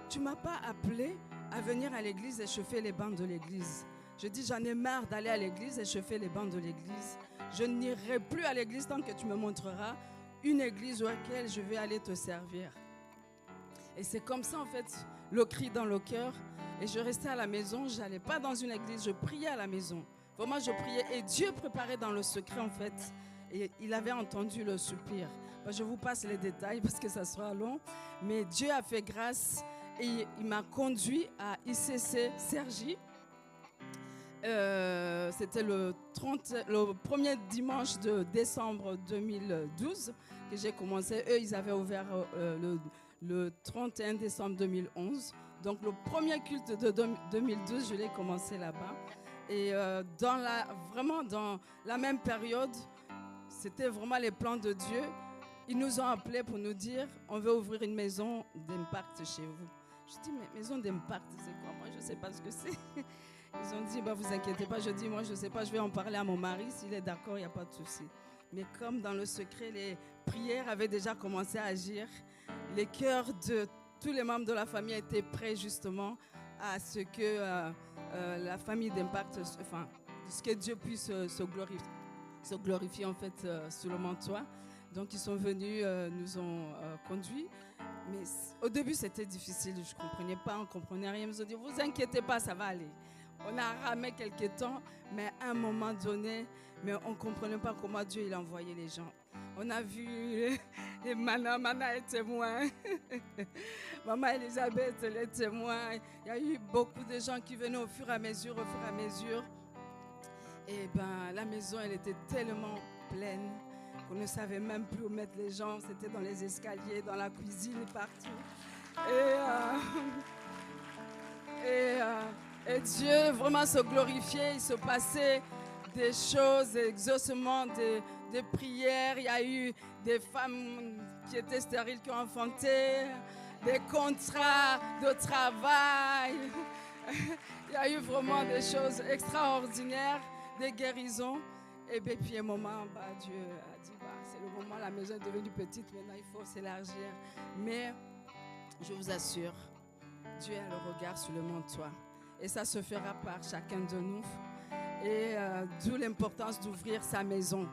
tu ne m'as pas appelé à venir à l'église et chauffer les bancs de l'église. Je dis, j'en ai marre d'aller à l'église et chauffer les bancs de l'église. Je n'irai plus à l'église tant que tu me montreras une église où laquelle je vais aller te servir. Et c'est comme ça en fait, le cri dans le cœur. Et je restais à la maison, je n'allais pas dans une église, je priais à la maison. Vraiment, je priais et Dieu préparait dans le secret en fait. Et il avait entendu le soupir. Je vous passe les détails parce que ça sera long. Mais Dieu a fait grâce et il m'a conduit à ICC Cergy. C'était le premier dimanche de décembre 2012 que j'ai commencé. Eux, ils avaient ouvert le 31 décembre 2011. Donc le premier culte de 2012, je l'ai commencé là-bas. Et vraiment dans la même période, c'était vraiment les plans de Dieu. Ils nous ont appelés pour nous dire, on veut ouvrir une maison d'impact chez vous. Je dis, mais maison d'impact, c'est quoi? Moi, je ne sais pas ce que c'est. Ils ont dit, vous inquiétez pas. Je dis, moi, je ne sais pas, je vais en parler à mon mari. S'il est d'accord, il n'y a pas de souci. Mais comme dans le secret, les prières avaient déjà commencé à agir, les cœurs de tous les membres de la famille étaient prêts justement à ce que la famille d'impact, enfin, ce que Dieu puisse se glorifier en fait sur le Montois. Donc ils sont venus, nous ont conduits. Mais au début c'était difficile, je ne comprenais pas, on ne comprenait rien. Ils ont dit, vous inquiétez pas, ça va aller. On a ramé quelques temps, mais à un moment donné, mais on ne comprenait pas comment Dieu il envoyait les gens. On a vu les Mana est témoin, Maman Elisabeth les témoins. Il y a eu beaucoup de gens qui venaient au fur et à mesure. Et la maison elle était tellement pleine qu'on ne savait même plus où mettre les gens. C'était dans les escaliers, dans la cuisine, partout. Et Dieu vraiment se glorifiait. Il se passait des choses, des exaucements, des prières. Il y a eu des femmes qui étaient stériles qui ont enfanté, des contrats de travail. Il y a eu vraiment des choses extraordinaires, des guérisons. Et puis à un moment, Dieu a dit, c'est le moment, la maison est devenue petite, maintenant il faut s'élargir. Mais je vous assure, Dieu a le regard sur le Montois. Et ça se fera par chacun de nous. Et d'où l'importance d'ouvrir sa maison.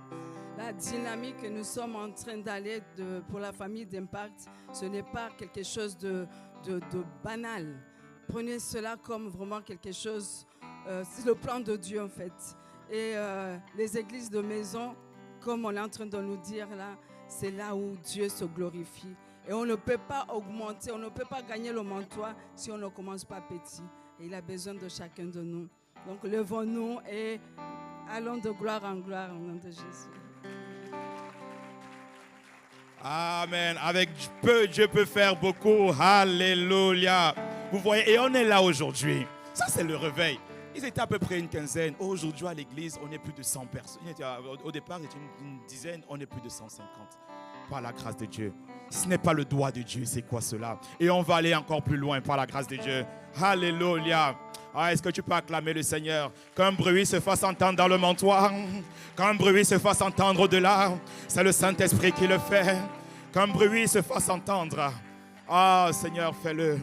La dynamique que nous sommes en train d'aller pour la famille d'Impact, ce n'est pas quelque chose de banal. Prenez cela comme vraiment quelque chose, c'est le plan de Dieu en fait. Et les églises de maison, comme on est en train de nous dire là, c'est là où Dieu se glorifie. Et on ne peut pas augmenter, on ne peut pas gagner le Montois si on ne commence pas petit. Et il a besoin de chacun de nous. Donc levons-nous et allons de gloire en gloire au nom de Jésus. Amen. Avec peu, Dieu peut faire beaucoup. Alléluia. Vous voyez, et on est là aujourd'hui. Ça, c'est le réveil. Ils étaient à peu près une quinzaine. Aujourd'hui, à l'église, on est plus de 100 personnes. Au départ, c'était une dizaine. On est plus de 150. Par la grâce de Dieu. Ce n'est pas le doigt de Dieu, c'est quoi cela? Et on va aller encore plus loin par la grâce de Dieu. Alléluia. Est-ce que tu peux acclamer le Seigneur? Qu'un bruit se fasse entendre dans le Montois. Qu'un bruit se fasse entendre au-delà. C'est le Saint-Esprit qui le fait. Qu'un bruit se fasse entendre. Seigneur, fais-le.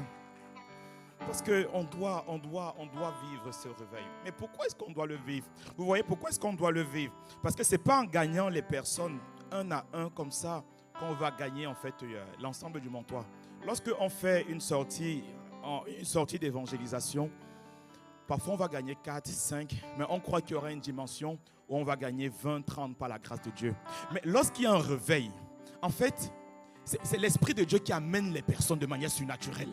Parce qu'on doit vivre ce réveil. Mais pourquoi est-ce qu'on doit le vivre? Vous voyez, pourquoi est-ce qu'on doit le vivre? Parce que ce n'est pas en gagnant les personnes un à un comme ça qu'on va gagner en fait l'ensemble du Montois. Lorsqu'on fait une sortie d'évangélisation, Parfois, on va gagner 4, 5, mais on croit qu'il y aura une dimension où on va gagner 20, 30 par la grâce de Dieu. Mais lorsqu'il y a un réveil, en fait, c'est l'Esprit de Dieu qui amène les personnes de manière surnaturelle.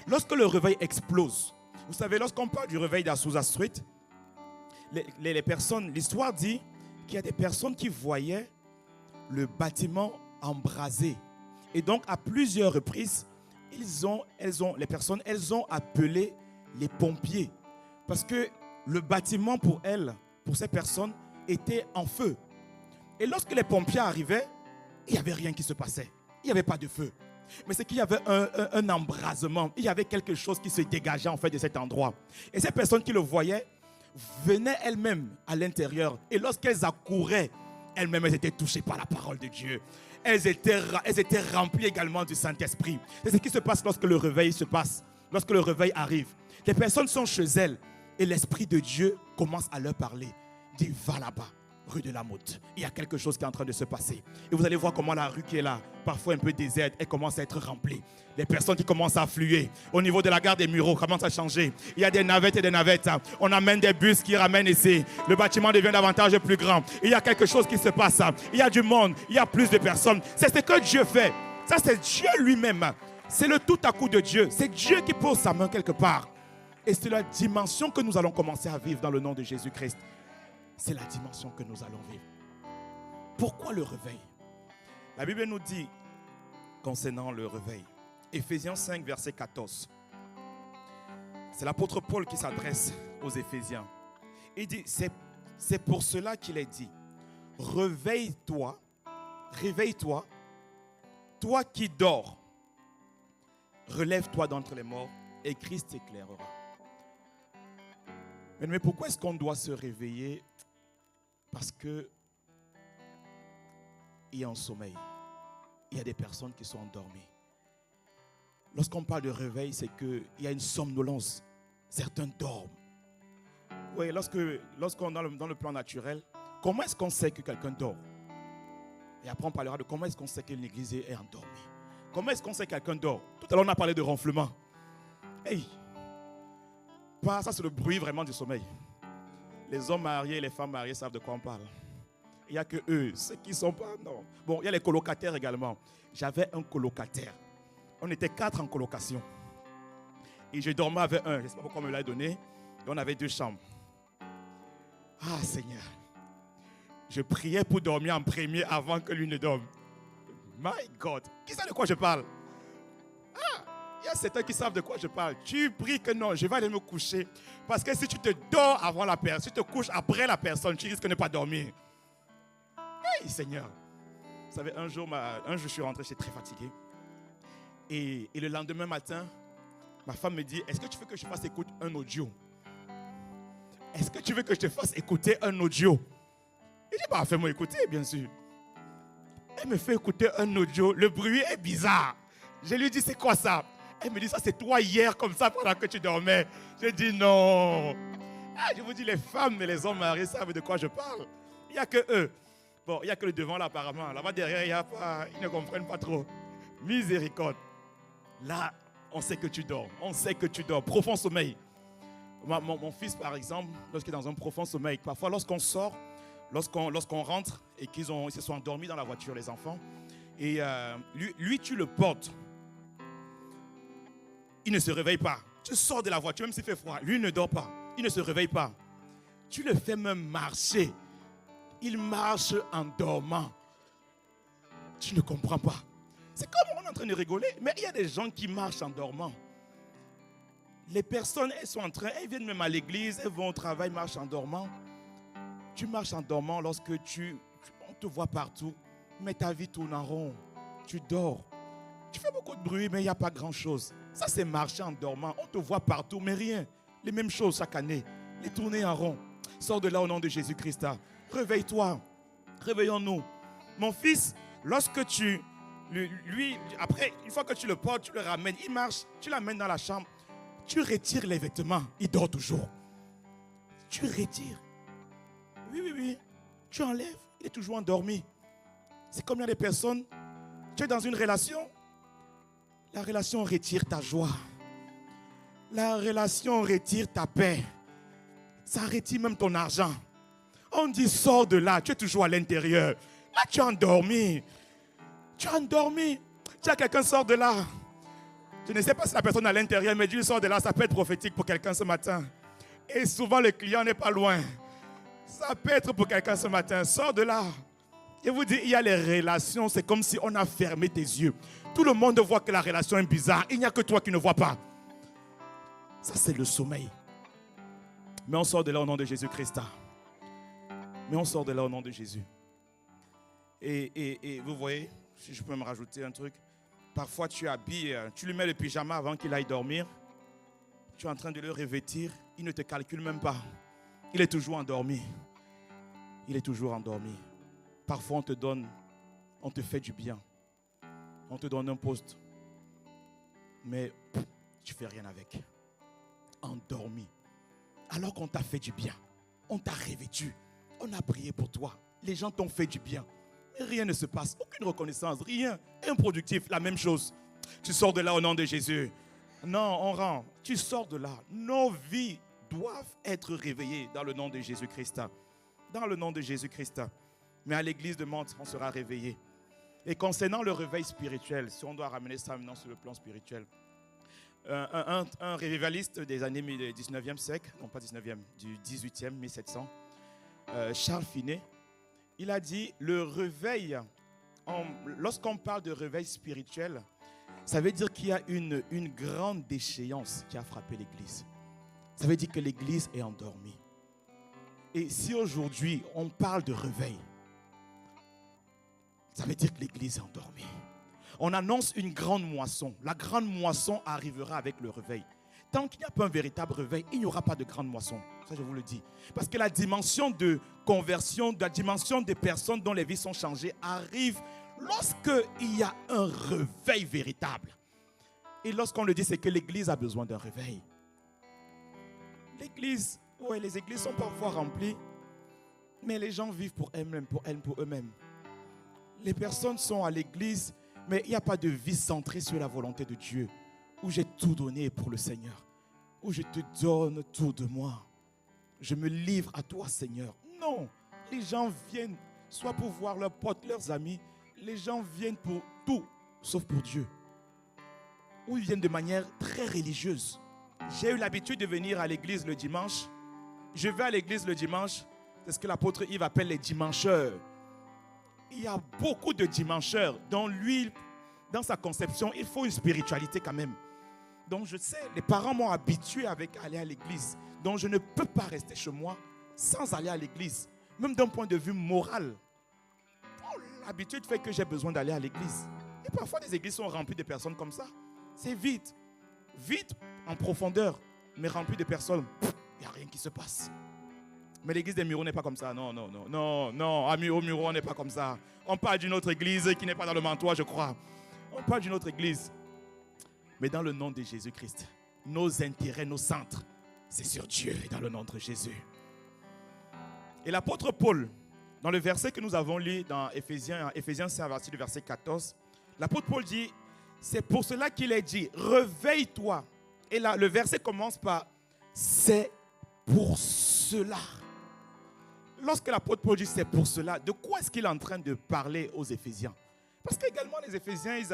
Lorsque le réveil explose, vous savez, lorsqu'on parle du réveil d'Azusa Street, les personnes, l'histoire dit qu'il y a des personnes qui voyaient le bâtiment embrasé. Et donc, à plusieurs reprises, les personnes ont appelé les pompiers. Parce que le bâtiment pour ces personnes, était en feu. Et lorsque les pompiers arrivaient, il n'y avait rien qui se passait. Il n'y avait pas de feu. Mais c'est qu'il y avait un embrasement. Il y avait quelque chose qui se dégageait en fait de cet endroit. Et ces personnes qui le voyaient venaient elles-mêmes à l'intérieur. Et lorsqu'elles accouraient, elles-mêmes elles étaient touchées par la parole de Dieu. Elles étaient remplies également du Saint-Esprit. C'est ce qui se passe lorsque le réveil se passe. Lorsque le réveil arrive. Les personnes sont chez elles. Et l'Esprit de Dieu commence à leur parler. Il dit, va là-bas, rue de la Motte. Il y a quelque chose qui est en train de se passer. Et vous allez voir comment la rue qui est là, parfois un peu déserte, elle commence à être remplie. Les personnes qui commencent à affluer. Au niveau de la gare des Mureaux, commence à changer. Il y a des navettes et des navettes. On amène des bus qui ramènent ici. Le bâtiment devient davantage plus grand. Il y a quelque chose qui se passe. Il y a du monde. Il y a plus de personnes. C'est ce que Dieu fait. Ça, c'est Dieu lui-même. C'est le tout à coup de Dieu. C'est Dieu qui pose sa main quelque part. Et c'est la dimension que nous allons commencer à vivre dans le nom de Jésus-Christ. C'est la dimension que nous allons vivre. Pourquoi le réveil? La Bible nous dit concernant le réveil. Éphésiens 5, verset 14. C'est l'apôtre Paul qui s'adresse aux Éphésiens. Il dit, c'est pour cela qu'il est dit, réveille-toi, toi qui dors, relève-toi d'entre les morts et Christ t'éclairera. Mais pourquoi est-ce qu'on doit se réveiller? Parce que il y a un sommeil. Il y a des personnes qui sont endormies. Lorsqu'on parle de réveil, c'est qu'il y a une somnolence. Certains dorment. Oui, lorsqu'on est dans le plan naturel, comment est-ce qu'on sait que quelqu'un dort? Et après, on parlera de comment est-ce qu'on sait qu'une église est endormie. Comment est-ce qu'on sait que quelqu'un dort? Tout à l'heure, on a parlé de ronflement. Hey! Ça, c'est le bruit vraiment du sommeil. Les hommes mariés et les femmes mariées savent de quoi on parle. Il n'y a que eux, ceux qui ne sont pas, non. Bon, il y a les colocataires également. J'avais un colocataire. On était 4 en colocation. Et je dormais avec un. Je ne sais pas pourquoi on me l'a donné. Et on avait 2 chambres. Ah, Seigneur. Je priais pour dormir en premier avant que lui ne dorme. My God. Qui sait de quoi je parle? Il y a certains qui savent de quoi je parle. Tu pries que non, je vais aller me coucher. Parce que si tu te dors avant la personne, si tu te couches après la personne, tu risques de ne pas dormir. Hey, Seigneur. Vous savez, un jour, je suis rentré, j'étais très fatigué. Et le lendemain matin, ma femme me dit, est-ce que tu veux que je fasse écouter un audio? Est-ce que tu veux que je te fasse écouter un audio? Il dit, bah, fais-moi écouter, bien sûr. Elle me fait écouter un audio. Le bruit est bizarre. Je lui dis, c'est quoi ça? Elle me dit, ça c'est toi hier comme ça pendant que tu dormais. Je dis non. Je vous dis, les femmes et les hommes mariés savent de quoi je parle. Il n'y a que eux. Bon, il n'y a que le devant là apparemment. Là-bas derrière, il n'y a pas. Ils ne comprennent pas trop. Miséricorde. Là, on sait que tu dors. On sait que tu dors. Profond sommeil. Mon fils, par exemple, lorsqu'il est dans un profond sommeil, parfois lorsqu'on sort, lorsqu'on rentre et ils se sont endormis dans la voiture, les enfants, et lui, tu le portes. Il ne se réveille pas. Tu sors de la voiture, même s'il fait froid. Lui, il ne dort pas. Il ne se réveille pas. Tu le fais même marcher. Il marche en dormant. Tu ne comprends pas. C'est comme on est en train de rigoler, mais il y a des gens qui marchent en dormant. Les personnes, elles viennent même à l'église, elles vont au travail, marchent en dormant. Tu marches en dormant lorsque on te voit partout, mais ta vie tourne en rond. Tu dors. Tu fais beaucoup de bruit, mais il n'y a pas grand-chose. Ça, c'est marcher en dormant. On te voit partout, mais rien. Les mêmes choses chaque année. Les tourner en rond. Sors de là au nom de Jésus-Christ. Réveille-toi. Réveillons-nous. Mon fils, lorsque après, une fois que tu le portes, tu le ramènes, il marche, tu l'amènes dans la chambre, tu retires les vêtements, il dort toujours. Tu retires. Oui. Tu enlèves, il est toujours endormi. C'est comme il y a des personnes, tu es dans une relation, la relation retire ta joie. La relation retire ta paix. Ça retire même ton argent. On dit sors de là, tu es toujours à l'intérieur. Là, tu es endormi. Tu es endormi. Tu as quelqu'un sort de là. Je ne sais pas si la personne est à l'intérieur, mais Dieu sort de là, ça peut être prophétique pour quelqu'un ce matin. Et souvent, le client n'est pas loin. Ça peut être pour quelqu'un ce matin. Sors de là. Et vous dites, il y a les relations, c'est comme si on a fermé tes yeux. Tout le monde voit que la relation est bizarre. Il n'y a que toi qui ne vois pas. Ça, c'est le sommeil. Mais on sort de là au nom de Jésus-Christ. Mais on sort de là au nom de Jésus. Et vous voyez, si je peux me rajouter un truc. Parfois, tu habilles, tu lui mets le pyjama avant qu'il aille dormir. Tu es en train de le revêtir. Il ne te calcule même pas. Il est toujours endormi. Il est toujours endormi. Parfois, on te fait du bien. On te donne un poste. Mais tu ne fais rien avec. Endormi. Alors qu'on t'a fait du bien. On t'a revêtu. On a prié pour toi. Les gens t'ont fait du bien. Mais rien ne se passe. Aucune reconnaissance. Rien. Improductif. La même chose. Tu sors de là au nom de Jésus. Non, on rend. Tu sors de là. Nos vies doivent être réveillées dans le nom de Jésus-Christ. Dans le nom de Jésus-Christ. Mais à l'église de Mantes, on sera réveillé. Et concernant le réveil spirituel, si on doit ramener ça maintenant sur le plan spirituel, un révivaliste des années du 19e siècle, non pas 19e, du 18e, 1700, Charles Finet, il a dit, le réveil, lorsqu'on parle de réveil spirituel, ça veut dire qu'il y a une grande déchéance qui a frappé l'église. Ça veut dire que l'église est endormie. Et si aujourd'hui on parle de réveil, ça veut dire que l'église est endormie. On annonce une grande moisson. La grande moisson arrivera avec le réveil. Tant qu'il n'y a pas un véritable réveil, il n'y aura pas de grande moisson. Ça, je vous le dis. Parce que la dimension de conversion, la dimension des personnes dont les vies sont changées arrive lorsqu'il y a un réveil véritable. Et lorsqu'on le dit, c'est que l'église a besoin d'un réveil. L'église, oui, les églises sont parfois remplies, mais les gens vivent pour eux-mêmes, pour eux-mêmes. Les personnes sont à l'église, mais il n'y a pas de vie centrée sur la volonté de Dieu, où j'ai tout donné pour le Seigneur, où je te donne tout de moi. Je me livre à toi, Seigneur. Non, les gens viennent soit pour voir leurs potes, leurs amis, les gens viennent pour tout, sauf pour Dieu. Ou ils viennent de manière très religieuse. J'ai eu l'habitude de venir à l'église le dimanche. Je vais à l'église le dimanche, c'est ce que l'apôtre Yves appelle les dimancheurs. Il y a beaucoup de dimancheurs dont lui, dans sa conception, il faut une spiritualité quand même. Donc je sais, les parents m'ont habitué à aller à l'église. Donc je ne peux pas rester chez moi sans aller à l'église. Même d'un point de vue moral. L'habitude fait que j'ai besoin d'aller à l'église. Et parfois les églises sont remplies de personnes comme ça. C'est vide. Vide en profondeur, mais rempli de personnes. Il n'y a rien qui se passe. Mais l'église des Mureaux n'est pas comme ça. Non. Au Mureaux, on n'est pas comme ça. On parle d'une autre église qui n'est pas dans le mantois, je crois. On parle d'une autre église. Mais dans le nom de Jésus-Christ, nos intérêts, nos centres, c'est sur Dieu, dans le nom de Jésus. Et l'apôtre Paul, dans le verset que nous avons lu dans Éphésiens 5, verset du verset 14, l'apôtre Paul dit, c'est pour cela qu'il est dit, réveille-toi. Et là, le verset commence par, c'est pour cela. Lorsque l'apôtre Paul dit c'est pour cela, de quoi est-ce qu'il est en train de parler aux Éphésiens? Parce qu'également les Éphésiens, il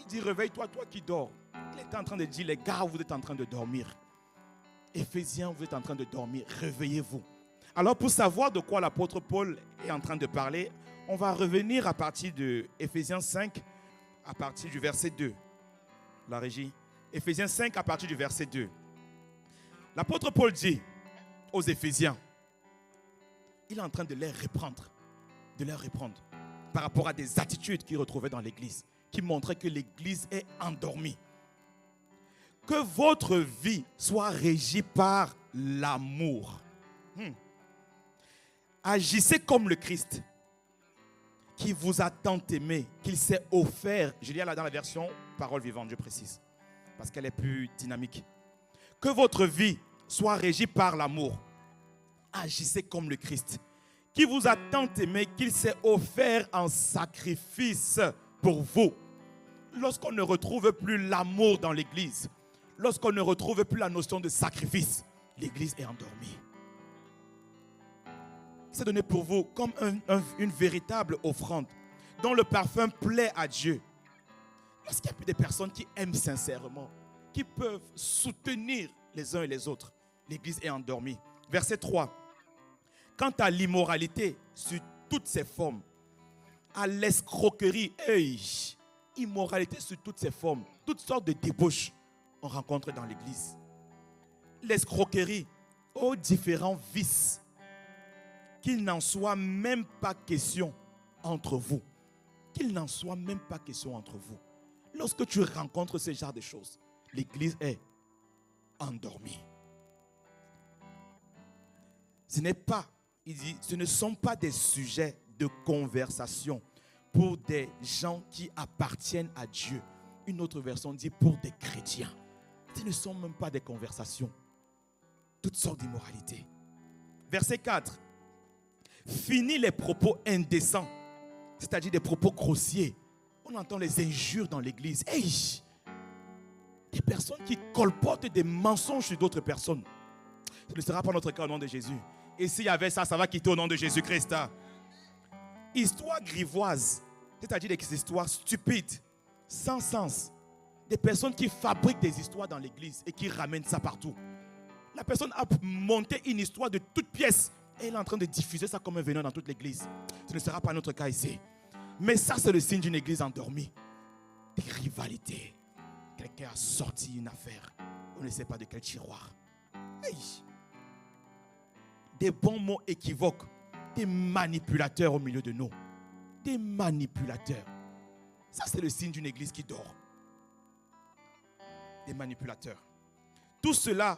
dit réveille-toi, toi qui dors. Il était en train de dire les gars, vous êtes en train de dormir. Éphésiens, vous êtes en train de dormir, réveillez-vous. Alors pour savoir de quoi l'apôtre Paul est en train de parler, on va revenir à partir de Éphésiens 5, à partir du verset 2. La régie. Éphésiens 5 à partir du verset 2. L'apôtre Paul dit aux Éphésiens, il est en train de les reprendre par rapport à des attitudes qu'il retrouvait dans l'église, qui montraient que l'église est endormie. Que votre vie soit régie par l'amour. Agissez comme le Christ, qui vous a tant aimé, qu'il s'est offert. Je lis là dans la version parole vivante, je précise, parce qu'elle est plus dynamique. Que votre vie soit régie par l'amour. Agissez comme le Christ, qui vous a tant aimé qu'il s'est offert en sacrifice pour vous. Lorsqu'on ne retrouve plus l'amour dans l'église, lorsqu'on ne retrouve plus la notion de sacrifice, l'église est endormie. C'est donné pour vous comme une véritable offrande dont le parfum plaît à Dieu. Lorsqu'il y a des personnes qui aiment sincèrement, qui peuvent soutenir les uns et les autres, l'église est endormie. Verset 3. Quant à l'immoralité sous toutes ses formes, à l'escroquerie, immoralité sous toutes ses formes, toutes sortes de débauches, on rencontre dans l'église. L'escroquerie aux différents vices, qu'il n'en soit même pas question entre vous. Qu'il n'en soit même pas question entre vous. Lorsque tu rencontres ce genre de choses, l'église est endormie. Ce ne sont pas des sujets de conversation pour des gens qui appartiennent à Dieu. Une autre version dit pour des chrétiens. Ce ne sont même pas des conversations. Toutes sortes d'immoralités. Verset 4. Fini les propos indécents, c'est-à-dire des propos grossiers. On entend les injures dans l'église. Des personnes qui colportent des mensonges sur d'autres personnes. Ce ne sera pas notre cas au nom de Jésus. Et s'il y avait ça, ça va quitter au nom de Jésus-Christ. Histoires grivoises, c'est-à-dire des histoires stupides, sans sens. Des personnes qui fabriquent des histoires dans l'église et qui ramènent ça partout. La personne a monté une histoire de toutes pièces et elle est en train de diffuser ça comme un venin dans toute l'église. Ce ne sera pas notre cas ici. Mais ça, c'est le signe d'une église endormie. Des rivalités. Quelqu'un a sorti une affaire. On ne sait pas de quel tiroir. Des bons mots équivoques. Des manipulateurs au milieu de nous. Des manipulateurs. Ça, c'est le signe d'une église qui dort. Des manipulateurs. Tout cela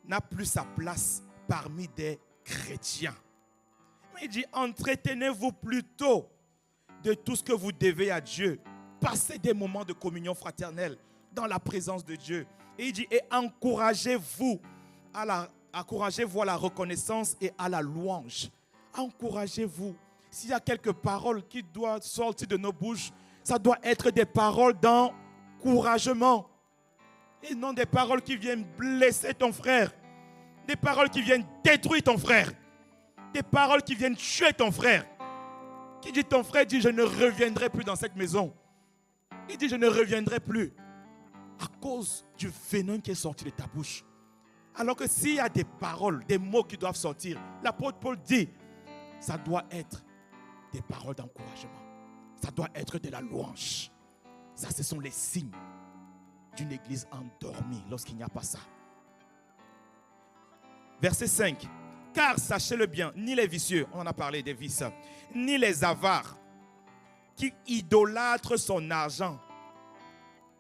n'a plus sa place parmi des chrétiens. Mais il dit, entretenez-vous plutôt de tout ce que vous devez à Dieu. Passez des moments de communion fraternelle dans la présence de Dieu. Et il dit, et encouragez-vous à la reconnaissance et à la louange. Encouragez-vous. S'il y a quelques paroles qui doivent sortir de nos bouches, ça doit être des paroles d'encouragement. Et non des paroles qui viennent blesser ton frère. Des paroles qui viennent détruire ton frère. Des paroles qui viennent tuer ton frère. Qui dit, ton frère dit, je ne reviendrai plus dans cette maison. Il dit, je ne reviendrai plus. À cause du venin qui est sorti de ta bouche. Alors que s'il y a des paroles, des mots qui doivent sortir, l'apôtre Paul dit, ça doit être des paroles d'encouragement. Ça doit être de la louange. Ça, ce sont les signes d'une église endormie lorsqu'il n'y a pas ça. Verset 5. Car sachez-le bien, ni les vicieux, on en a parlé des vices, ni les avares qui idolâtrent son argent,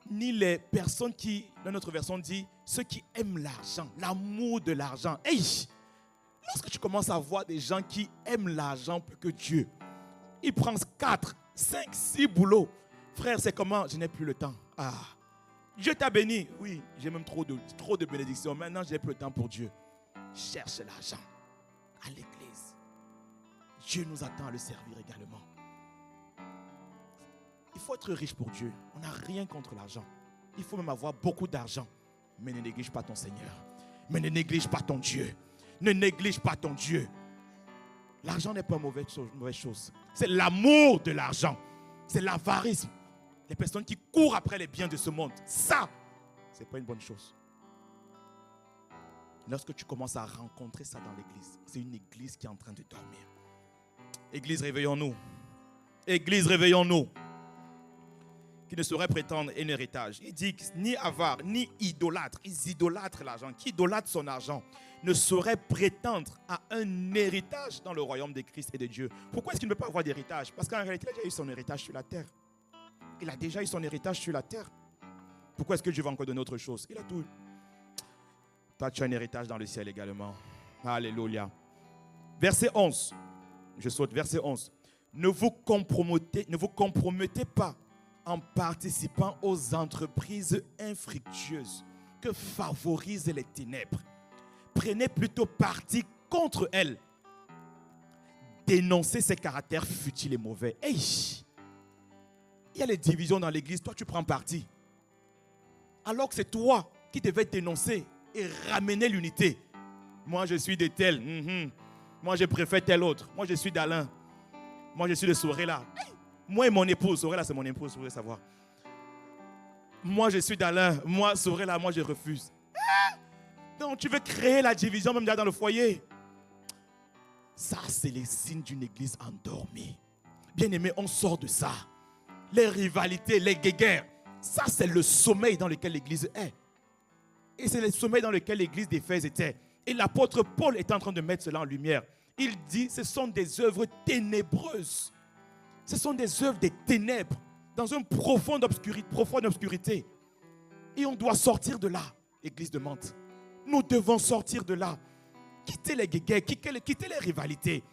ni les personnes qui, dans notre version dit, ceux qui aiment l'argent, l'amour de l'argent. Lorsque tu commences à voir des gens qui aiment l'argent plus que Dieu, ils prennent 4, 5, 6 boulots. Frère, c'est comment? Je n'ai plus le temps. Dieu t'a béni. Oui, j'ai même trop de bénédictions. Maintenant, je n'ai plus le temps pour Dieu. Cherche l'argent à l'église. Dieu nous attend à le servir également. Il faut être riche pour Dieu. On n'a rien contre l'argent. Il faut même avoir beaucoup d'argent. Mais ne néglige pas ton Seigneur. Mais ne néglige pas ton Dieu. Ne néglige pas ton Dieu. L'argent n'est pas une mauvaise chose. C'est l'amour de l'argent. C'est l'avarisme. Les personnes qui courent après les biens de ce monde. Ça, ce n'est pas une bonne chose. Lorsque tu commences à rencontrer ça dans l'église, c'est une église qui est en train de dormir. Église, réveillons-nous. Église, réveillons-nous. Qui ne saurait prétendre un héritage. Il dit ni avare, ni idolâtre. Ils idolâtrent l'argent. Qui idolâtre son argent ne saurait prétendre à un héritage dans le royaume de Christ et de Dieu. Pourquoi est-ce qu'il ne peut pas avoir d'héritage? Parce qu'en réalité, il a déjà eu son héritage sur la terre. Il a déjà eu son héritage sur la terre. Pourquoi est-ce que Dieu va encore donner autre chose? Il a tout. Toi, tu as un héritage dans le ciel également. Alléluia. Verset 11. Je saute, verset 11. Ne vous compromettez pas en participant aux entreprises infructueuses que favorisent les ténèbres. Prenez plutôt parti contre elles. Dénoncez ses caractères futiles et mauvais. Il y a les divisions dans l'église, toi tu prends parti. Alors que c'est toi qui devais dénoncer et ramener l'unité. Moi, je suis de tel. Moi, je préfère tel autre. Moi, je suis d'Alain. Moi, je suis de Sorella. Moi et mon épouse. Sorella, c'est mon épouse, vous voulez savoir. Moi, je suis d'Alain. Moi, Sorella, moi, je refuse. Donc, tu veux créer la division même dans le foyer. Ça, c'est les signes d'une église endormie. Bien-aimé, on sort de ça. Les rivalités, les guéguerres. Ça, c'est le sommeil dans lequel l'église est. Et c'est le sommeil dans lequel l'église d'Éphèse était. Et l'apôtre Paul est en train de mettre cela en lumière. Il dit, ce sont des œuvres ténébreuses. Ce sont des œuvres des ténèbres, dans une profonde obscurité. Et on doit sortir de là, église de Mantes. Nous devons sortir de là. Quitter les guéguerres, quitter les rivalités.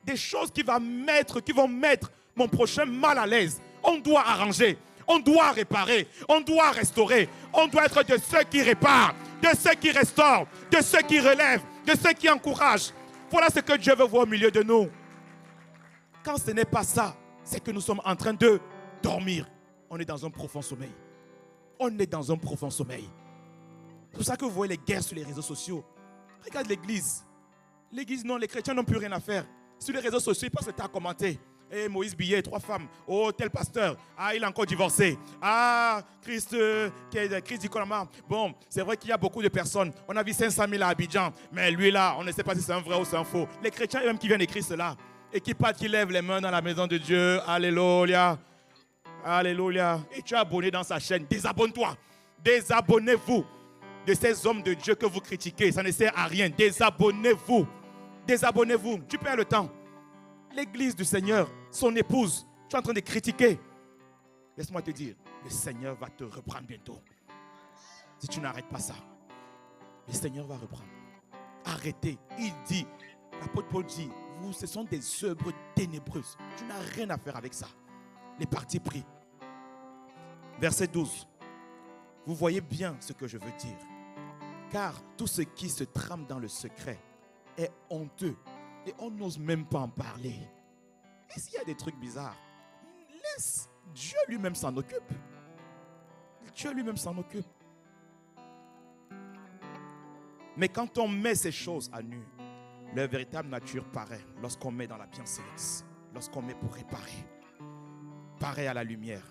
Des choses qui vont mettre mon prochain mal à l'aise. On doit arranger, on doit réparer, on doit restaurer. On doit être de ceux qui réparent, de ceux qui restaurent, de ceux qui relèvent, de ceux qui encouragent. Voilà ce que Dieu veut voir au milieu de nous. Quand ce n'est pas ça, c'est que nous sommes en train de dormir. On est dans un profond sommeil. On est dans un profond sommeil. C'est pour ça que vous voyez les guerres sur les réseaux sociaux. Regarde l'église. L'église, non, les chrétiens n'ont plus rien à faire. Sur les réseaux sociaux, ils passent le temps à commenter. Eh, Moïse Billet, 3 femmes. Oh, tel pasteur. Ah, il a encore divorcé. Ah, Christ Dicolama. Bon, c'est vrai qu'il y a beaucoup de personnes. On a vu 500 000 à Abidjan. Mais lui là, on ne sait pas si c'est un vrai ou c'est un faux. Les chrétiens eux-mêmes qui viennent écrire cela. Et qui partent, qui lèvent les mains dans la maison de Dieu. Alléluia. Alléluia. Et tu es abonné dans sa chaîne. Désabonne-toi. Désabonnez-vous de ces hommes de Dieu que vous critiquez. Ça ne sert à rien. Désabonnez-vous. Désabonnez-vous. Tu perds le temps. L'église du Seigneur, son épouse, tu es en train de critiquer. Laisse-moi te dire, le Seigneur va te reprendre bientôt. Si tu n'arrêtes pas ça, le Seigneur va reprendre. Arrêtez. Il dit, l'apôtre Paul dit, vous, ce sont des œuvres ténébreuses. Tu n'as rien à faire avec ça. Les partis pris. Verset 12. Vous voyez bien ce que je veux dire. Car tout ce qui se trame dans le secret est honteux. Et on n'ose même pas en parler. Et s'il y a des trucs bizarres, laisse Dieu lui-même s'en occupe. Dieu lui-même s'en occupe. Mais quand on met ces choses à nu, leur véritable nature paraît lorsqu'on met dans la bienséance, lorsqu'on met pour réparer, paraît à la lumière.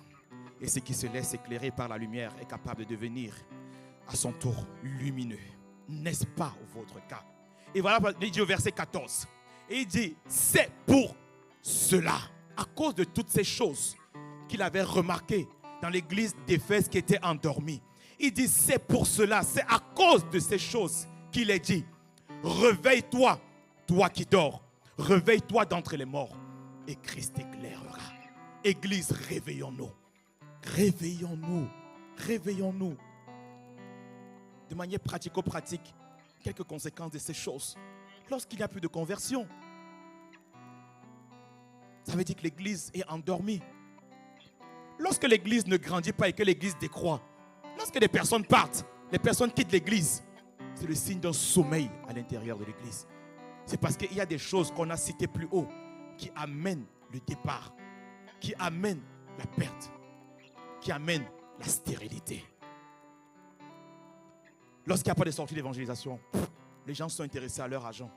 Et ce qui se laisse éclairer par la lumière est capable de devenir à son tour lumineux. N'est-ce pas votre cas? Et voilà, il dit au verset 14. Et il dit, c'est pour cela, à cause de toutes ces choses qu'il avait remarquées dans l'église d'Éphèse qui était endormie. Il dit, c'est pour cela, c'est à cause de ces choses qu'il est dit, réveille-toi, toi qui dors, réveille-toi d'entre les morts et Christ éclairera. Église, réveillons-nous. Réveillons-nous. Réveillons-nous. De manière pratico-pratique, quelques conséquences de ces choses. Lorsqu'il n'y a plus de conversion, ça veut dire que l'église est endormie. Lorsque l'église ne grandit pas et que l'église décroît, lorsque des personnes partent, les personnes quittent l'église, c'est le signe d'un sommeil à l'intérieur de l'église. C'est parce qu'il y a des choses qu'on a citées plus haut qui amènent le départ, qui amènent la perte, qui amènent la stérilité. Lorsqu'il n'y a pas de sortie d'évangélisation, les gens sont intéressés à leur argent.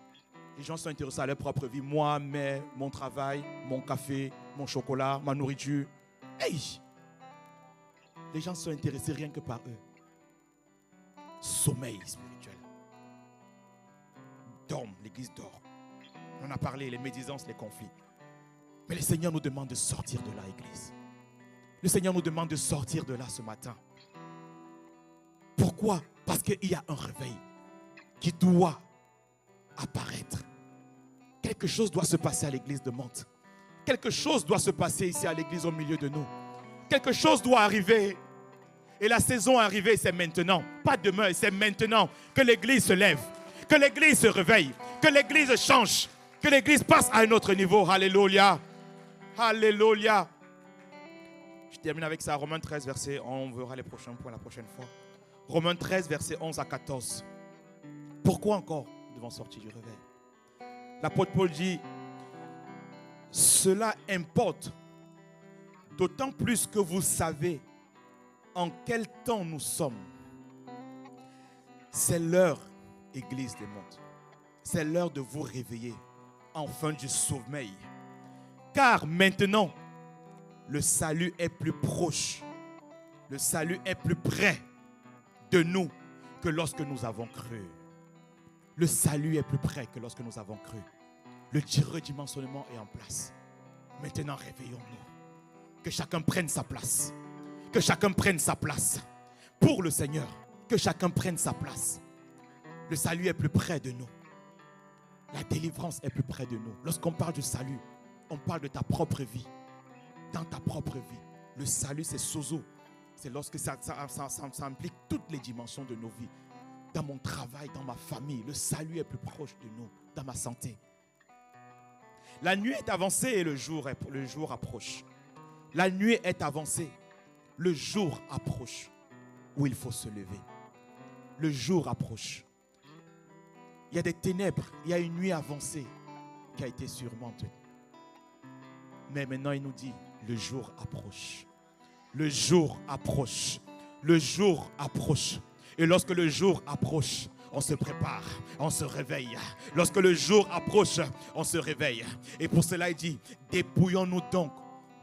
Les gens sont intéressés à leur propre vie. Moi, mon travail, mon café, mon chocolat, ma nourriture. Hey! Les gens sont intéressés rien que par eux. Sommeil spirituel. Dorme, l'église dort. On a parlé, les médisances, les conflits. Mais le Seigneur nous demande de sortir de là, église. Le Seigneur nous demande de sortir de là ce matin. Pourquoi? Parce qu'il y a un réveil qui doit apparaître. Quelque chose doit se passer à l'église de Mantes. Quelque chose doit se passer ici à l'église au milieu de nous. Quelque chose doit arriver. Et la saison est arrivée, c'est maintenant. Pas demain, c'est maintenant que l'église se lève. Que l'église se réveille. Que l'église change. Que l'église passe à un autre niveau. Alléluia. Alléluia. Je termine avec ça. Romains 13, verset 11. On verra les prochains points la prochaine fois. Romains 13, verset 11 à 14. Pourquoi encore nous devons sortir du réveil? L'apôtre Paul dit, cela importe d'autant plus que vous savez en quel temps nous sommes. C'est l'heure, Église des mondes. C'est l'heure de vous réveiller, enfin du sommeil. Car maintenant, le salut est plus proche. Le salut est plus près de nous que lorsque nous avons cru. Le salut est plus près que lorsque nous avons cru. Le redimensionnement est en place. Maintenant, réveillons-nous. Que chacun prenne sa place. Que chacun prenne sa place. Pour le Seigneur, que chacun prenne sa place. Le salut est plus près de nous. La délivrance est plus près de nous. Lorsqu'on parle du salut, on parle de ta propre vie. Dans ta propre vie. Le salut, c'est sozo. C'est lorsque ça implique toutes les dimensions de nos vies. Dans mon travail, dans ma famille, le salut est plus proche de nous. Dans ma santé. La nuit est avancée et le jour approche. La nuit est avancée. Le jour approche. Où il faut se lever. Le jour approche. Il y a des ténèbres. Il y a une nuit avancée qui a été surmontée. Mais maintenant, il nous dit, le jour approche. Le jour approche. Le jour approche. Et lorsque le jour approche, on se prépare, on se réveille. Lorsque le jour approche, on se réveille. Et pour cela, il dit, dépouillons-nous donc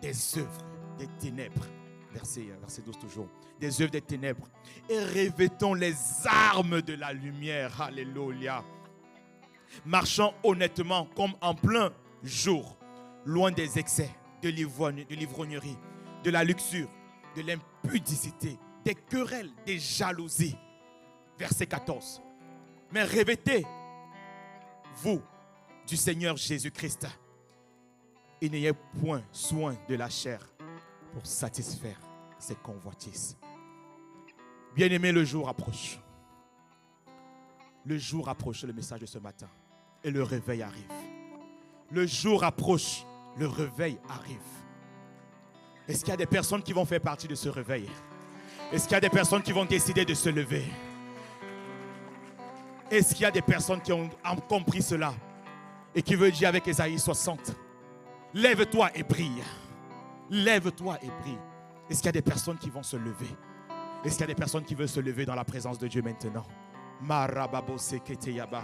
des œuvres des ténèbres. Verset 12 toujours. Des œuvres des ténèbres. Et revêtons les armes de la lumière. Alléluia. Marchant honnêtement comme en plein jour. Loin des excès, de l'ivrognerie, de la luxure, de l'impudicité, des querelles, des jalousies. Verset 14. Mais revêtez-vous du Seigneur Jésus-Christ et n'ayez point soin de la chair pour satisfaire ses convoitises. Bien-aimés, le jour approche. Le jour approche, c'est le message de ce matin. Et le réveil arrive. Le jour approche, le réveil arrive. Est-ce qu'il y a des personnes qui vont faire partie de ce réveil? Est-ce qu'il y a des personnes qui vont décider de se lever? Est-ce qu'il y a des personnes qui ont compris cela et qui veulent dire avec Ésaïe 60, lève-toi et brille. Lève-toi et brille. Est-ce qu'il y a des personnes qui vont se lever? Est-ce qu'il y a des personnes qui veulent se lever dans la présence de Dieu maintenant?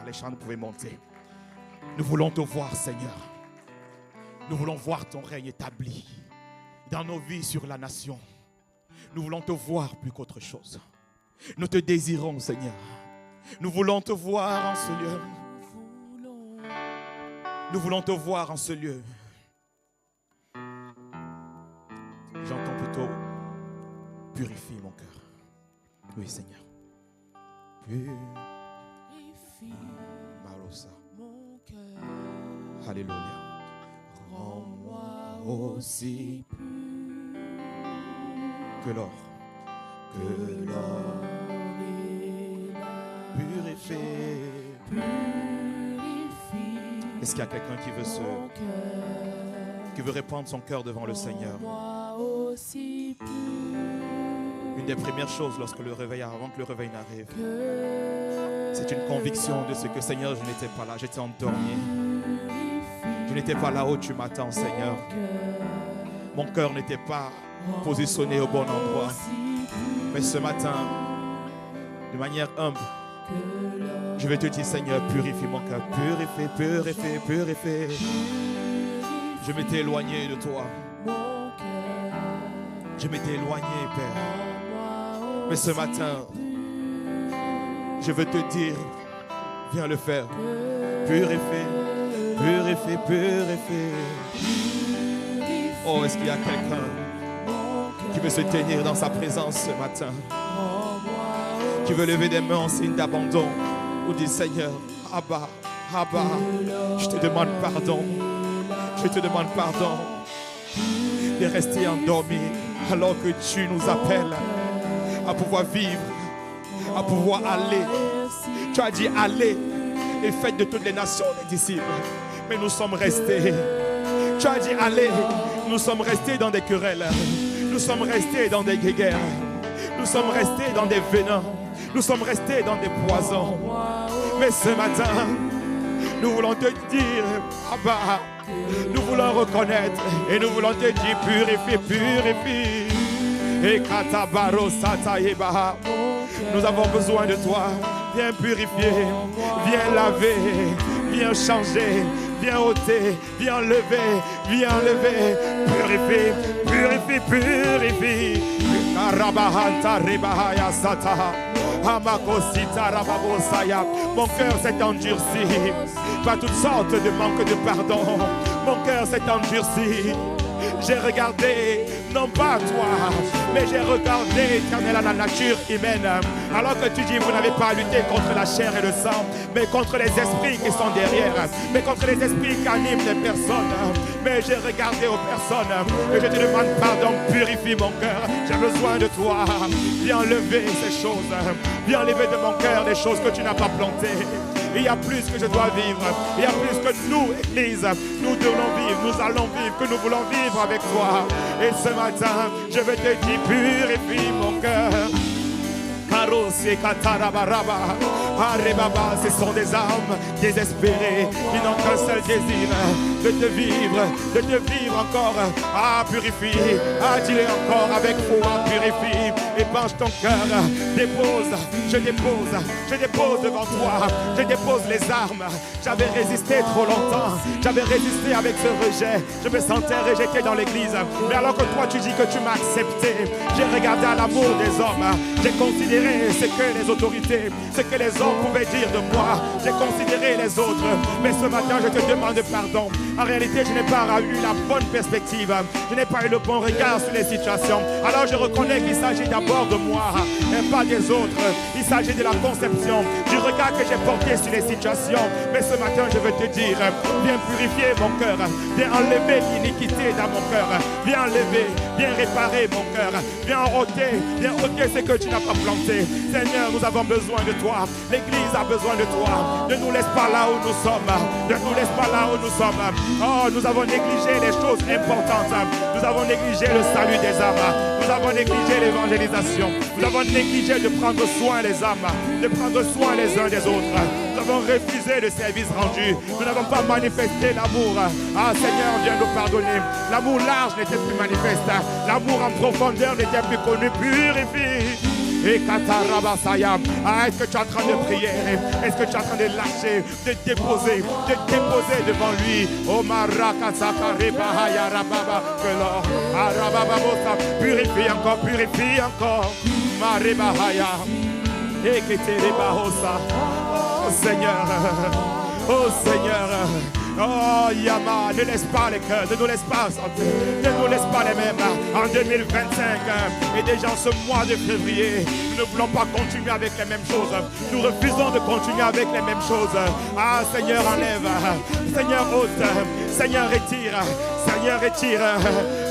Les chants, vous pouvez monter. Nous voulons te voir, Seigneur. Nous voulons voir ton règne établi dans nos vies sur la nation. Nous voulons te voir plus qu'autre chose. Nous te désirons, Seigneur. Nous voulons te voir en ce lieu. Nous voulons te voir en ce lieu. J'entends plutôt purifie mon cœur. Oui, Seigneur. Purifie mon cœur. Alléluia. Rends-moi aussi pur que l'or. Que l'or et la purifier. Est-ce qu'il y a quelqu'un qui veut répandre son cœur devant le Seigneur? Une des premières choses avant que le réveil n'arrive, c'est une conviction de ce que, Seigneur, je n'étais pas là, j'étais endormi. Je n'étais pas là où tu m'attends, Seigneur. Mon cœur n'était pas positionné au bon endroit. Mais ce matin, de manière humble, je vais te dire, Seigneur, purifie mon cœur. Purifie, purifie, purifie. Je m'étais éloigné de toi. Je m'étais éloigné, Père. Mais ce matin, je veux te dire, viens le faire. Purifie, purifie, purifie. Oh, est-ce qu'il y a quelqu'un qui veut se tenir dans sa présence ce matin? Qui veut lever des mains en signe d'abandon ou dire, Seigneur, Abba, Abba, je te demande pardon. Je te demande pardon de rester endormi alors que tu nous appelles à pouvoir vivre, à pouvoir aller. Tu as dit allez et faites de toutes les nations des disciples. Mais nous sommes restés. Tu as dit allez, nous sommes restés dans des querelles. Nous sommes restés dans des guerres. Nous sommes restés dans des venins. Nous sommes restés dans des poisons. Mais ce matin, nous voulons te dire, Abba, nous voulons reconnaître et nous voulons te dire, purifie, purifie. Et Katabaro Sataïba, nous avons besoin de toi. viens purifier, viens laver, viens changer, viens ôter, viens enlever, viens enlever. Purifie, purifie, purifie. Mon cœur s'est endurci par toutes sortes de manques de pardon. Mon cœur s'est endurci. J'ai regardé, non pas toi, mais j'ai regardé, éternel, à la nature humaine. Alors que tu dis, vous n'avez pas à lutter contre la chair et le sang, mais contre les esprits qui sont derrière, mais contre les esprits qui animent les personnes. Mais j'ai regardé aux personnes et je te demande pardon, purifie mon cœur. J'ai besoin de toi. Viens enlever ces choses. Viens enlever de mon cœur des choses que tu n'as pas plantées. Il y a plus que je dois vivre. Il y a plus que nous, Église, nous devons vivre, nous allons vivre, que nous voulons vivre avec toi. Et ce matin, je vais te dire, purifie mon cœur. Ce sont des âmes désespérées qui n'ont qu'un seul désir, de te vivre encore. Ah, purifie, ah, dis-le encore avec foi, purifie, épanche ton cœur, je dépose devant toi, je dépose les armes. J'avais résisté trop longtemps, j'avais résisté avec ce rejet, je me sentais rejeté dans l'église, mais alors que toi tu dis que tu m'as accepté, j'ai regardé à l'amour des hommes, j'ai considéré ce que les autorités, ce que les hommes pouvaient dire de moi, j'ai considéré les autres, mais ce matin je te demande pardon. En réalité, je n'ai pas eu la bonne perspective, je n'ai pas eu le bon regard sur les situations. Alors je reconnais qu'il s'agit d'abord de moi et pas des autres. Il s'agit de la conception, du regard que j'ai porté sur les situations. Mais ce matin, je veux te dire, viens purifier mon cœur, viens enlever l'iniquité dans mon cœur, viens enlever, viens réparer mon cœur, viens ôter ce que tu n'as pas planté. Seigneur, nous avons besoin de toi. L'Église a besoin de toi. Ne nous laisse pas là où nous sommes. Ne nous laisse pas là où nous sommes. Oh, nous avons négligé les choses importantes. Nous avons négligé le salut des âmes. Nous avons négligé l'évangélisation. Nous avons négligé de prendre soin des âmes, de prendre soin les uns des autres. Nous avons refusé le service rendu. Nous n'avons pas manifesté l'amour. Ah, Seigneur, viens nous pardonner. L'amour large n'était plus manifeste. L'amour en profondeur n'était plus connu. Purifie. Et Katarabasaya. Ah, est-ce que tu es en train de prier? Est-ce que tu es en train de lâcher, de déposer devant lui? Oh Marakasakarebahaya Rababa. Que l'or. Arabababosa. Purifie encore. Marebahaya. Et Keterebahosa. Oh Seigneur. Oh Seigneur. Oh Yama, ne laisse pas les cœurs, ne nous laisse pas sentir, ne nous laisse pas les mêmes. En 2025 et déjà en ce mois de février, nous ne voulons pas continuer avec les mêmes choses. Nous refusons de continuer avec les mêmes choses. Ah Seigneur, enlève, Seigneur ôte, Seigneur retire, Seigneur retire.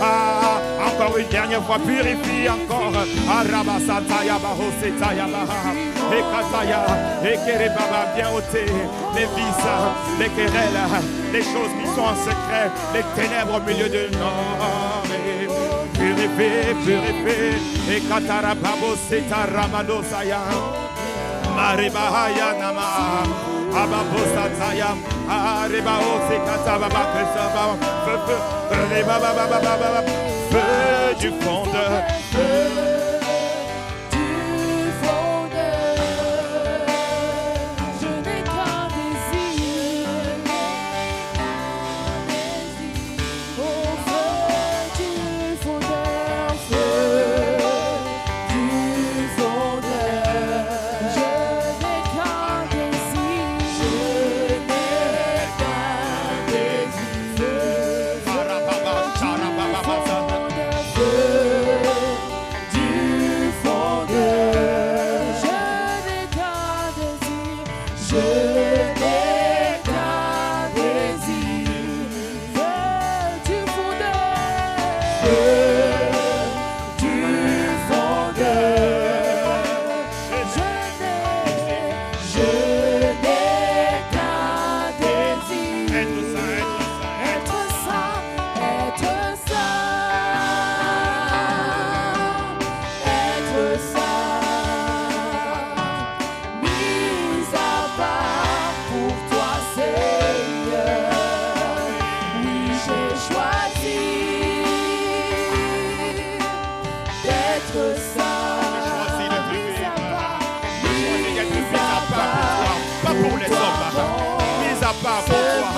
Ah, encore une dernière fois, purifie encore. Arabasataya Bahosetaya Baha. Et Kataya, et Kerebaba, bien ôter les vices, les querelles, les choses qui sont en secret, les ténèbres au milieu de nous. Purifie, et Katarababo Setaramado Saya, Maribahaya Nama, Ababosataya, Aribao Sekatababa, feu du fondeur. pour toi.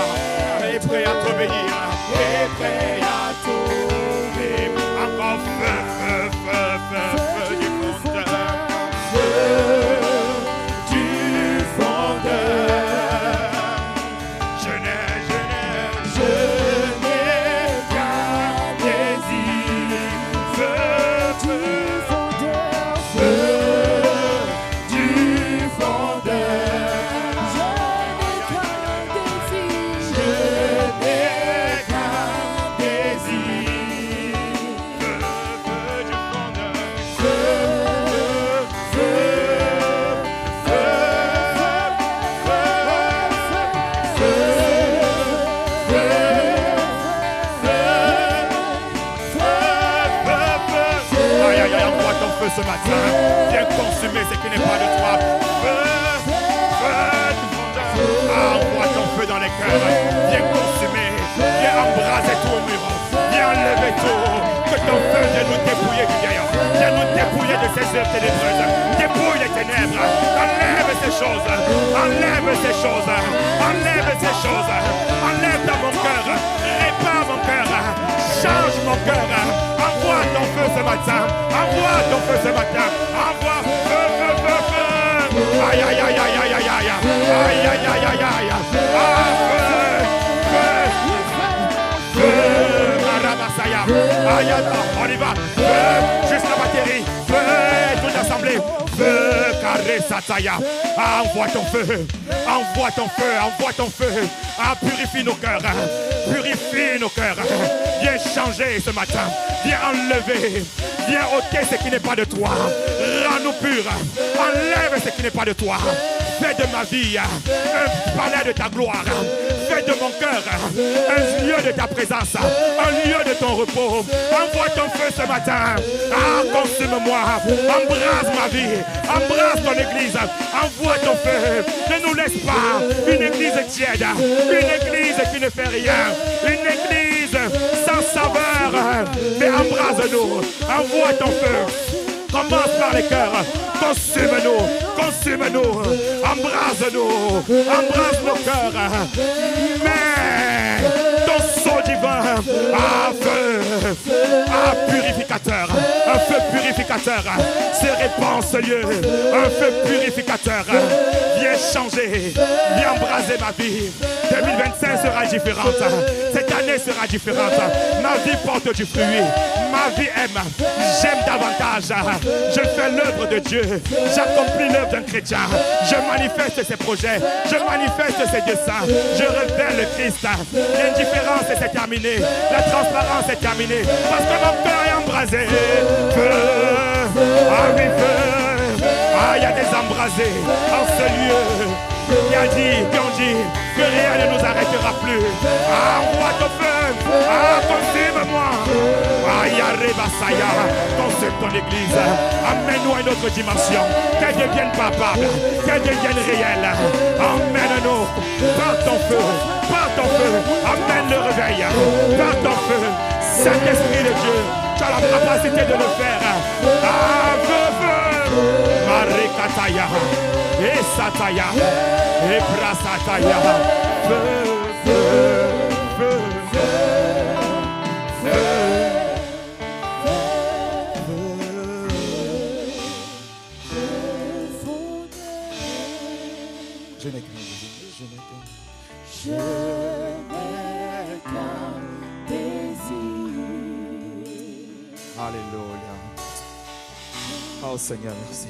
Et prêt à t'obéir. Et prêt à t'obéir. Encore feu, feu, feu, feu, feu du fondeur. Feu du fondeur. Je n'ai qu'un désir. Feu, feu, fondeur. Feu du fondeur. Ce matin, viens consumer ce qui n'est pas de toi. Feu, feu du fondeur. Envoie ton feu dans les cœurs. Viens consumer, viens embraser tout au mur. Viens enlever tout. Que ton feu vienne nous dépouiller du vieillard. Viens nous dépouiller de ces œuvres ténébreuses. Dépouille les ténèbres. Enlève ces choses. Enlève ces choses. Enlève ces choses. Enlève dans mon cœur. Répare mon cœur. Change mon cœur. Envoie ton feu ce matin. Envoie ton feu ce matin. Envoie feu, feu, feu, feu. Aïe, aïe, aïe, aïe, aïe, aïe, aïe. Aïe, aïe, aïe, aïe, aïe. Ah, feu, feu, feu. Marabasaya. Aïe, on y va. Feu, juste la batterie. Feu, toute l'assemblée. Feu, carré, sataya. Ah, envoie ton feu. Envoie ton feu, envoie ton feu. Ah, purifie nos cœurs. Purifie nos cœurs. Viens changer ce matin. Viens enlever. Viens ôter ce qui n'est pas de toi. Rends-nous purs. Enlève ce qui n'est pas de toi. Fais de ma vie un palais de ta gloire. Fais de mon cœur un lieu de ta présence. Un lieu de ton repos. Envoie ton feu ce matin. Ah, consume-moi. Embrasse ma vie. Embrasse ton église. Envoie ton feu. Ne nous laisse pas une église tiède. Une église qui ne fait rien. Une église sans saveur. Mais embrase-nous. Envoie ton feu. Commence par les cœurs. Consume-nous. Consume-nous. Embrase-nous. Embrase nos cœurs. Mais ton son divin a feu. A purificateur. Un feu purificateur se répand ce lieu. Un feu purificateur. Viens changer. Viens embraser ma vie. 2025 sera différente. Cette année sera différente. Ma vie porte du fruit. Ma vie aime. J'aime davantage. Je fais l'œuvre de Dieu. J'accomplis l'œuvre d'un chrétien. Je manifeste ses projets. Je manifeste ses desseins. Je révèle le Christ. L'indifférence est terminée. La transparence est terminée. Parce que mon cœur est embrasé. Feu. Ah oui, feu. Ah, il y a des embrasés en ce lieu. Qui a dit, qui ont dit que rien ne nous arrêtera plus. Ah, envoie ton feu. Ah, consume-moi. Ah, Yarébasaya. Consume ton église. Amène-nous à une autre dimension. Qu'elle devienne palpable. Qu'elle devienne réelle. Emmène-nous par ton feu. Par ton feu. Amène le réveil. Par ton feu. Saint-Esprit de Dieu. Tu as la capacité de le faire. Ah, feu. Marikataya. Et Sataya, et Brasataya, feu, feu, feu, feu, Je n'ai qu'un désir. Alléluia. Oh Seigneur, merci.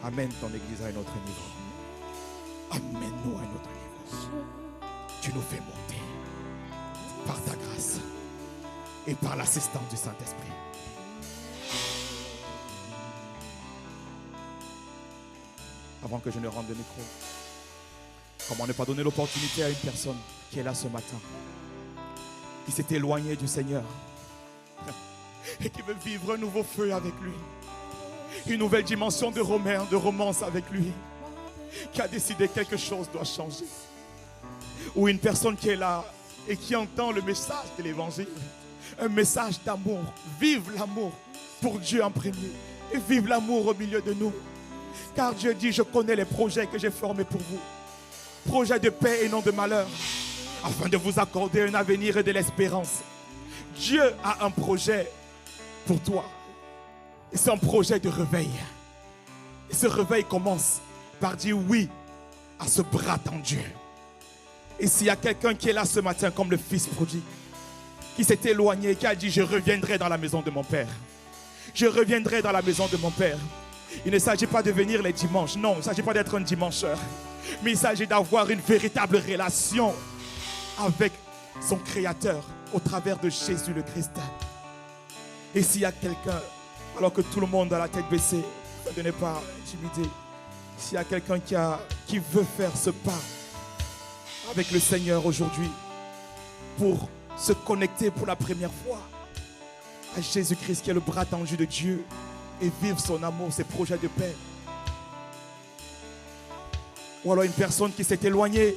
Amène ton église à un autre niveau. Amène-nous à un autre niveau. Tu nous fais monter par ta grâce et par l'assistance du Saint-Esprit. Avant que je ne rende le micro, comment ne pas donner l'opportunité à une personne qui est là ce matin, qui s'est éloignée du Seigneur et qui veut vivre un nouveau feu avec lui. Une nouvelle dimension de romance avec lui, qui a décidé que quelque chose doit changer. Ou une personne qui est là et qui entend le message de l'évangile, un message d'amour. Vive l'amour pour Dieu en premier et vive l'amour au milieu de nous. Car Dieu dit, je connais les projets que j'ai formés pour vous. projet de paix et non de malheur, afin de vous accorder un avenir et de l'espérance. Dieu a un projet pour toi. Et c'est un projet de réveil. Et ce réveil commence par dire oui à ce bras tendu. Et s'il y a quelqu'un qui est là ce matin comme le fils prodigue, qui s'est éloigné, qui a dit je reviendrai dans la maison de mon père. Je reviendrai dans la maison de mon père. Il ne s'agit pas de venir les dimanches. Non, il ne s'agit pas d'être un dimancheur. Mais il s'agit d'avoir une véritable relation avec son Créateur au travers de Jésus le Christ. Et s'il y a quelqu'un, alors que tout le monde a la tête baissée, ne n'est pas intimidé. S'il y a quelqu'un qui veut faire ce pas avec le Seigneur aujourd'hui pour se connecter pour la première fois à Jésus-Christ qui est le bras tendu de Dieu et vivre son amour, ses projets de paix. Ou alors une personne qui s'est éloignée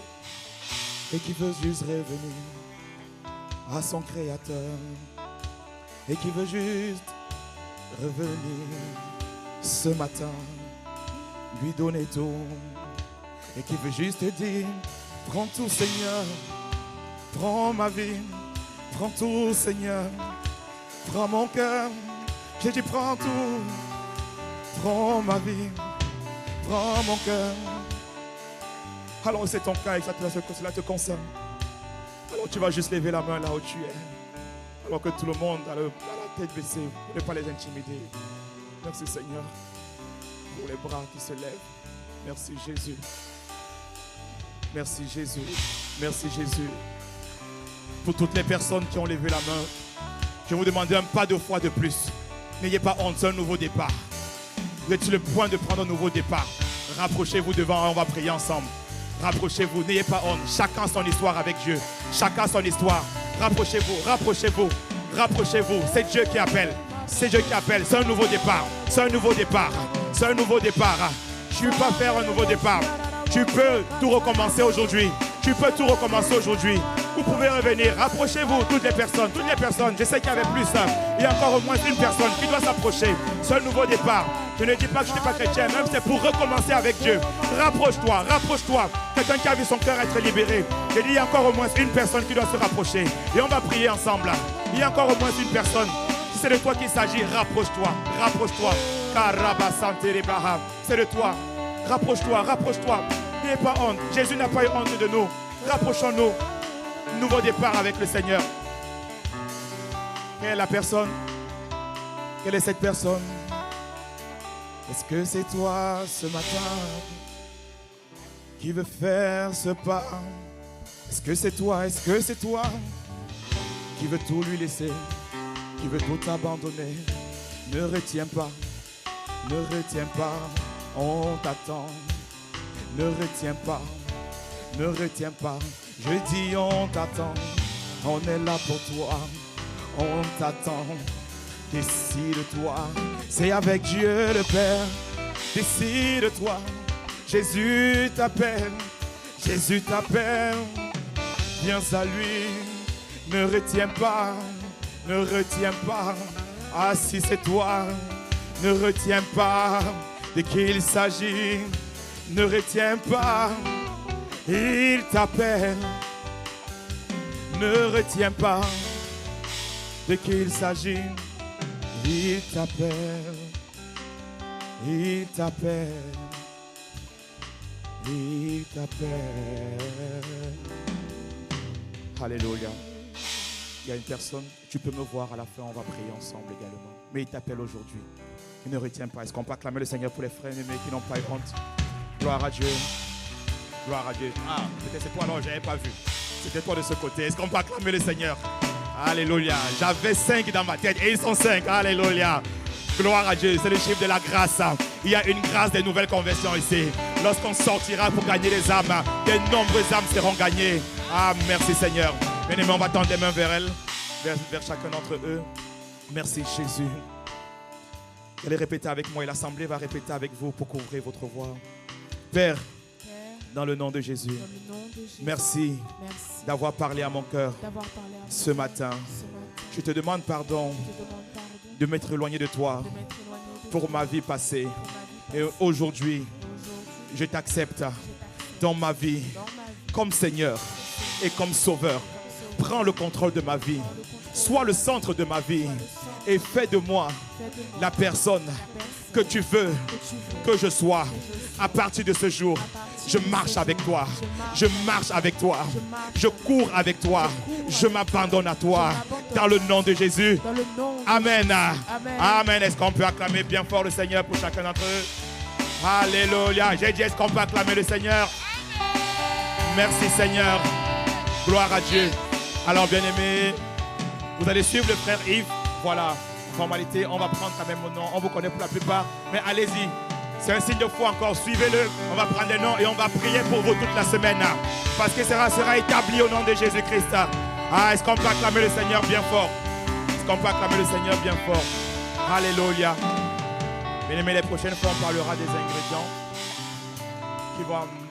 et qui veut juste revenir à son Créateur et qui veut juste revenir ce matin, lui donner tout et qui veut juste dire prends tout Seigneur, prends ma vie, prends tout Seigneur, prends mon cœur, j'ai dit prends tout, prends ma vie, prends mon cœur. Alors c'est ton cas et cela te concerne. Alors tu vas juste lever la main là où tu es. Alors que tout le monde a la tête baissée, ne pas les intimider. Merci Seigneur pour les bras qui se lèvent. Merci Jésus. Merci Jésus. Merci Jésus. Pour toutes les personnes qui ont levé la main, je vous demande un pas de foi de plus. N'ayez pas honte, c'est un nouveau départ. Vous êtes sur le point de prendre un nouveau départ. Rapprochez-vous devant, on va prier ensemble. Rapprochez-vous, n'ayez pas honte. Chacun son histoire avec Dieu. Chacun son histoire. Rapprochez-vous, rapprochez-vous, rapprochez-vous. C'est Dieu qui appelle. C'est Dieu qui appelle. C'est un nouveau départ. C'est un nouveau départ. C'est un nouveau départ. Tu ne peux pas faire un nouveau départ. Tu peux tout recommencer aujourd'hui. Tu peux tout recommencer aujourd'hui. Vous pouvez revenir. Rapprochez-vous, toutes les personnes. Toutes les personnes. Je sais qu'il y avait plus. Il y a encore au moins une personne qui doit s'approcher. C'est un nouveau départ. Je ne dis pas que je n'étais pas chrétien. Même c'est pour recommencer avec Dieu. Rapproche-toi, rapproche-toi. Quelqu'un qui a vu son cœur être libéré. Je dis il y a encore au moins une personne qui doit se rapprocher. Et on va prier ensemble. Il y a encore au moins une personne. Si c'est de toi qu'il s'agit, rapproche-toi. Rapproche-toi. C'est de toi. Rapproche-toi, rapproche-toi. N'ayez pas honte. Jésus n'a pas eu honte de nous. Rapprochons-nous. Nouveau départ avec le Seigneur. Quelle est la personne? Quelle est cette personne? Est-ce que c'est toi ce matin qui veut faire ce pas? Est-ce que c'est toi? Est-ce que c'est toi qui veut tout lui laisser, qui veut tout abandonner? Ne retiens pas, ne retiens pas, on t'attend. Ne retiens pas, ne retiens pas. Je dis on t'attend, on est là pour toi, on t'attend. Décide-toi, c'est avec Dieu le Père. Décide-toi, Jésus t'appelle, Jésus t'appelle. Viens à lui, ne retiens pas, ne retiens pas. Ah si c'est toi, ne retiens pas de qui il s'agit. Ne retiens pas, il t'appelle. Ne retiens pas de qui il s'agit. Il t'appelle, il t'appelle, il t'appelle. Alléluia. Il y a une personne, tu peux me voir à la fin, on va prier ensemble également. Mais il t'appelle aujourd'hui. Il ne retient pas. Est-ce qu'on peut acclamer le Seigneur pour les frères aimés qui n'ont pas eu honte? Gloire à Dieu. Gloire à Dieu. Ah, peut-être c'est toi, non, je n'avais pas vu. C'était toi de ce côté. Est-ce qu'on peut acclamer le Seigneur? Alléluia. J'avais 5 dans ma tête et ils sont 5. Alléluia. Gloire à Dieu. C'est le chiffre de la grâce. Il y a une grâce des nouvelles conversions ici. Lorsqu'on sortira pour gagner les âmes, de nombreuses âmes seront gagnées. Ah, merci Seigneur. Bien-aimés, on va tendre les mains vers elles, vers chacun d'entre eux. Merci Jésus. Allez répéter avec moi et l'assemblée va répéter avec vous pour couvrir votre voix. Père, dans le nom de Jésus, merci d'avoir parlé à mon cœur ce matin. Je te demande pardon de m'être éloigné de toi pour ma vie passée. Et aujourd'hui, je t'accepte dans ma vie comme Seigneur et comme Sauveur. Prends le contrôle de ma vie. Sois le centre de ma vie et fais de moi la personne que tu veux que je sois. À partir de ce jour, je marche avec toi. Je marche avec toi. Je cours avec toi. Je m'abandonne à toi. Dans le nom de Jésus. Amen. Amen. Est-ce qu'on peut acclamer bien fort le Seigneur pour chacun d'entre eux? Alléluia. J'ai dit, est-ce qu'on peut acclamer le Seigneur? Merci Seigneur. Gloire à Dieu. Alors bien aimé, vous allez suivre le frère Yves. Voilà, formalité, on va prendre quand même mon nom. On vous connaît pour la plupart, mais allez-y. C'est un signe de foi encore, suivez-le. On va prendre les noms et on va prier pour vous toute la semaine. Parce que ça sera établi au nom de Jésus-Christ. Ah, est-ce qu'on peut acclamer le Seigneur bien fort? Est-ce qu'on peut acclamer le Seigneur bien fort? Alléluia. Bien aimé, les prochaines fois, on parlera des ingrédients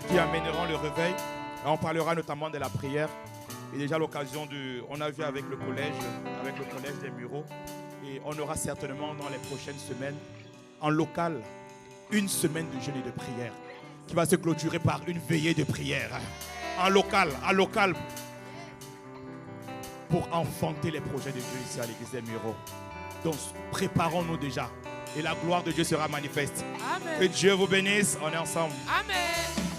qui amèneront le réveil. On parlera notamment de la prière. Et déjà l'occasion on a vu avec le collège des Mureaux. Et on aura certainement dans les prochaines semaines, en local, une semaine de jeûne et de prière qui va se clôturer par une veillée de prière. En local, pour enfanter les projets de Dieu ici à l'église des Mureaux. Donc préparons-nous déjà. Et la gloire de Dieu sera manifeste. Amen. Que Dieu vous bénisse. On est ensemble. Amen.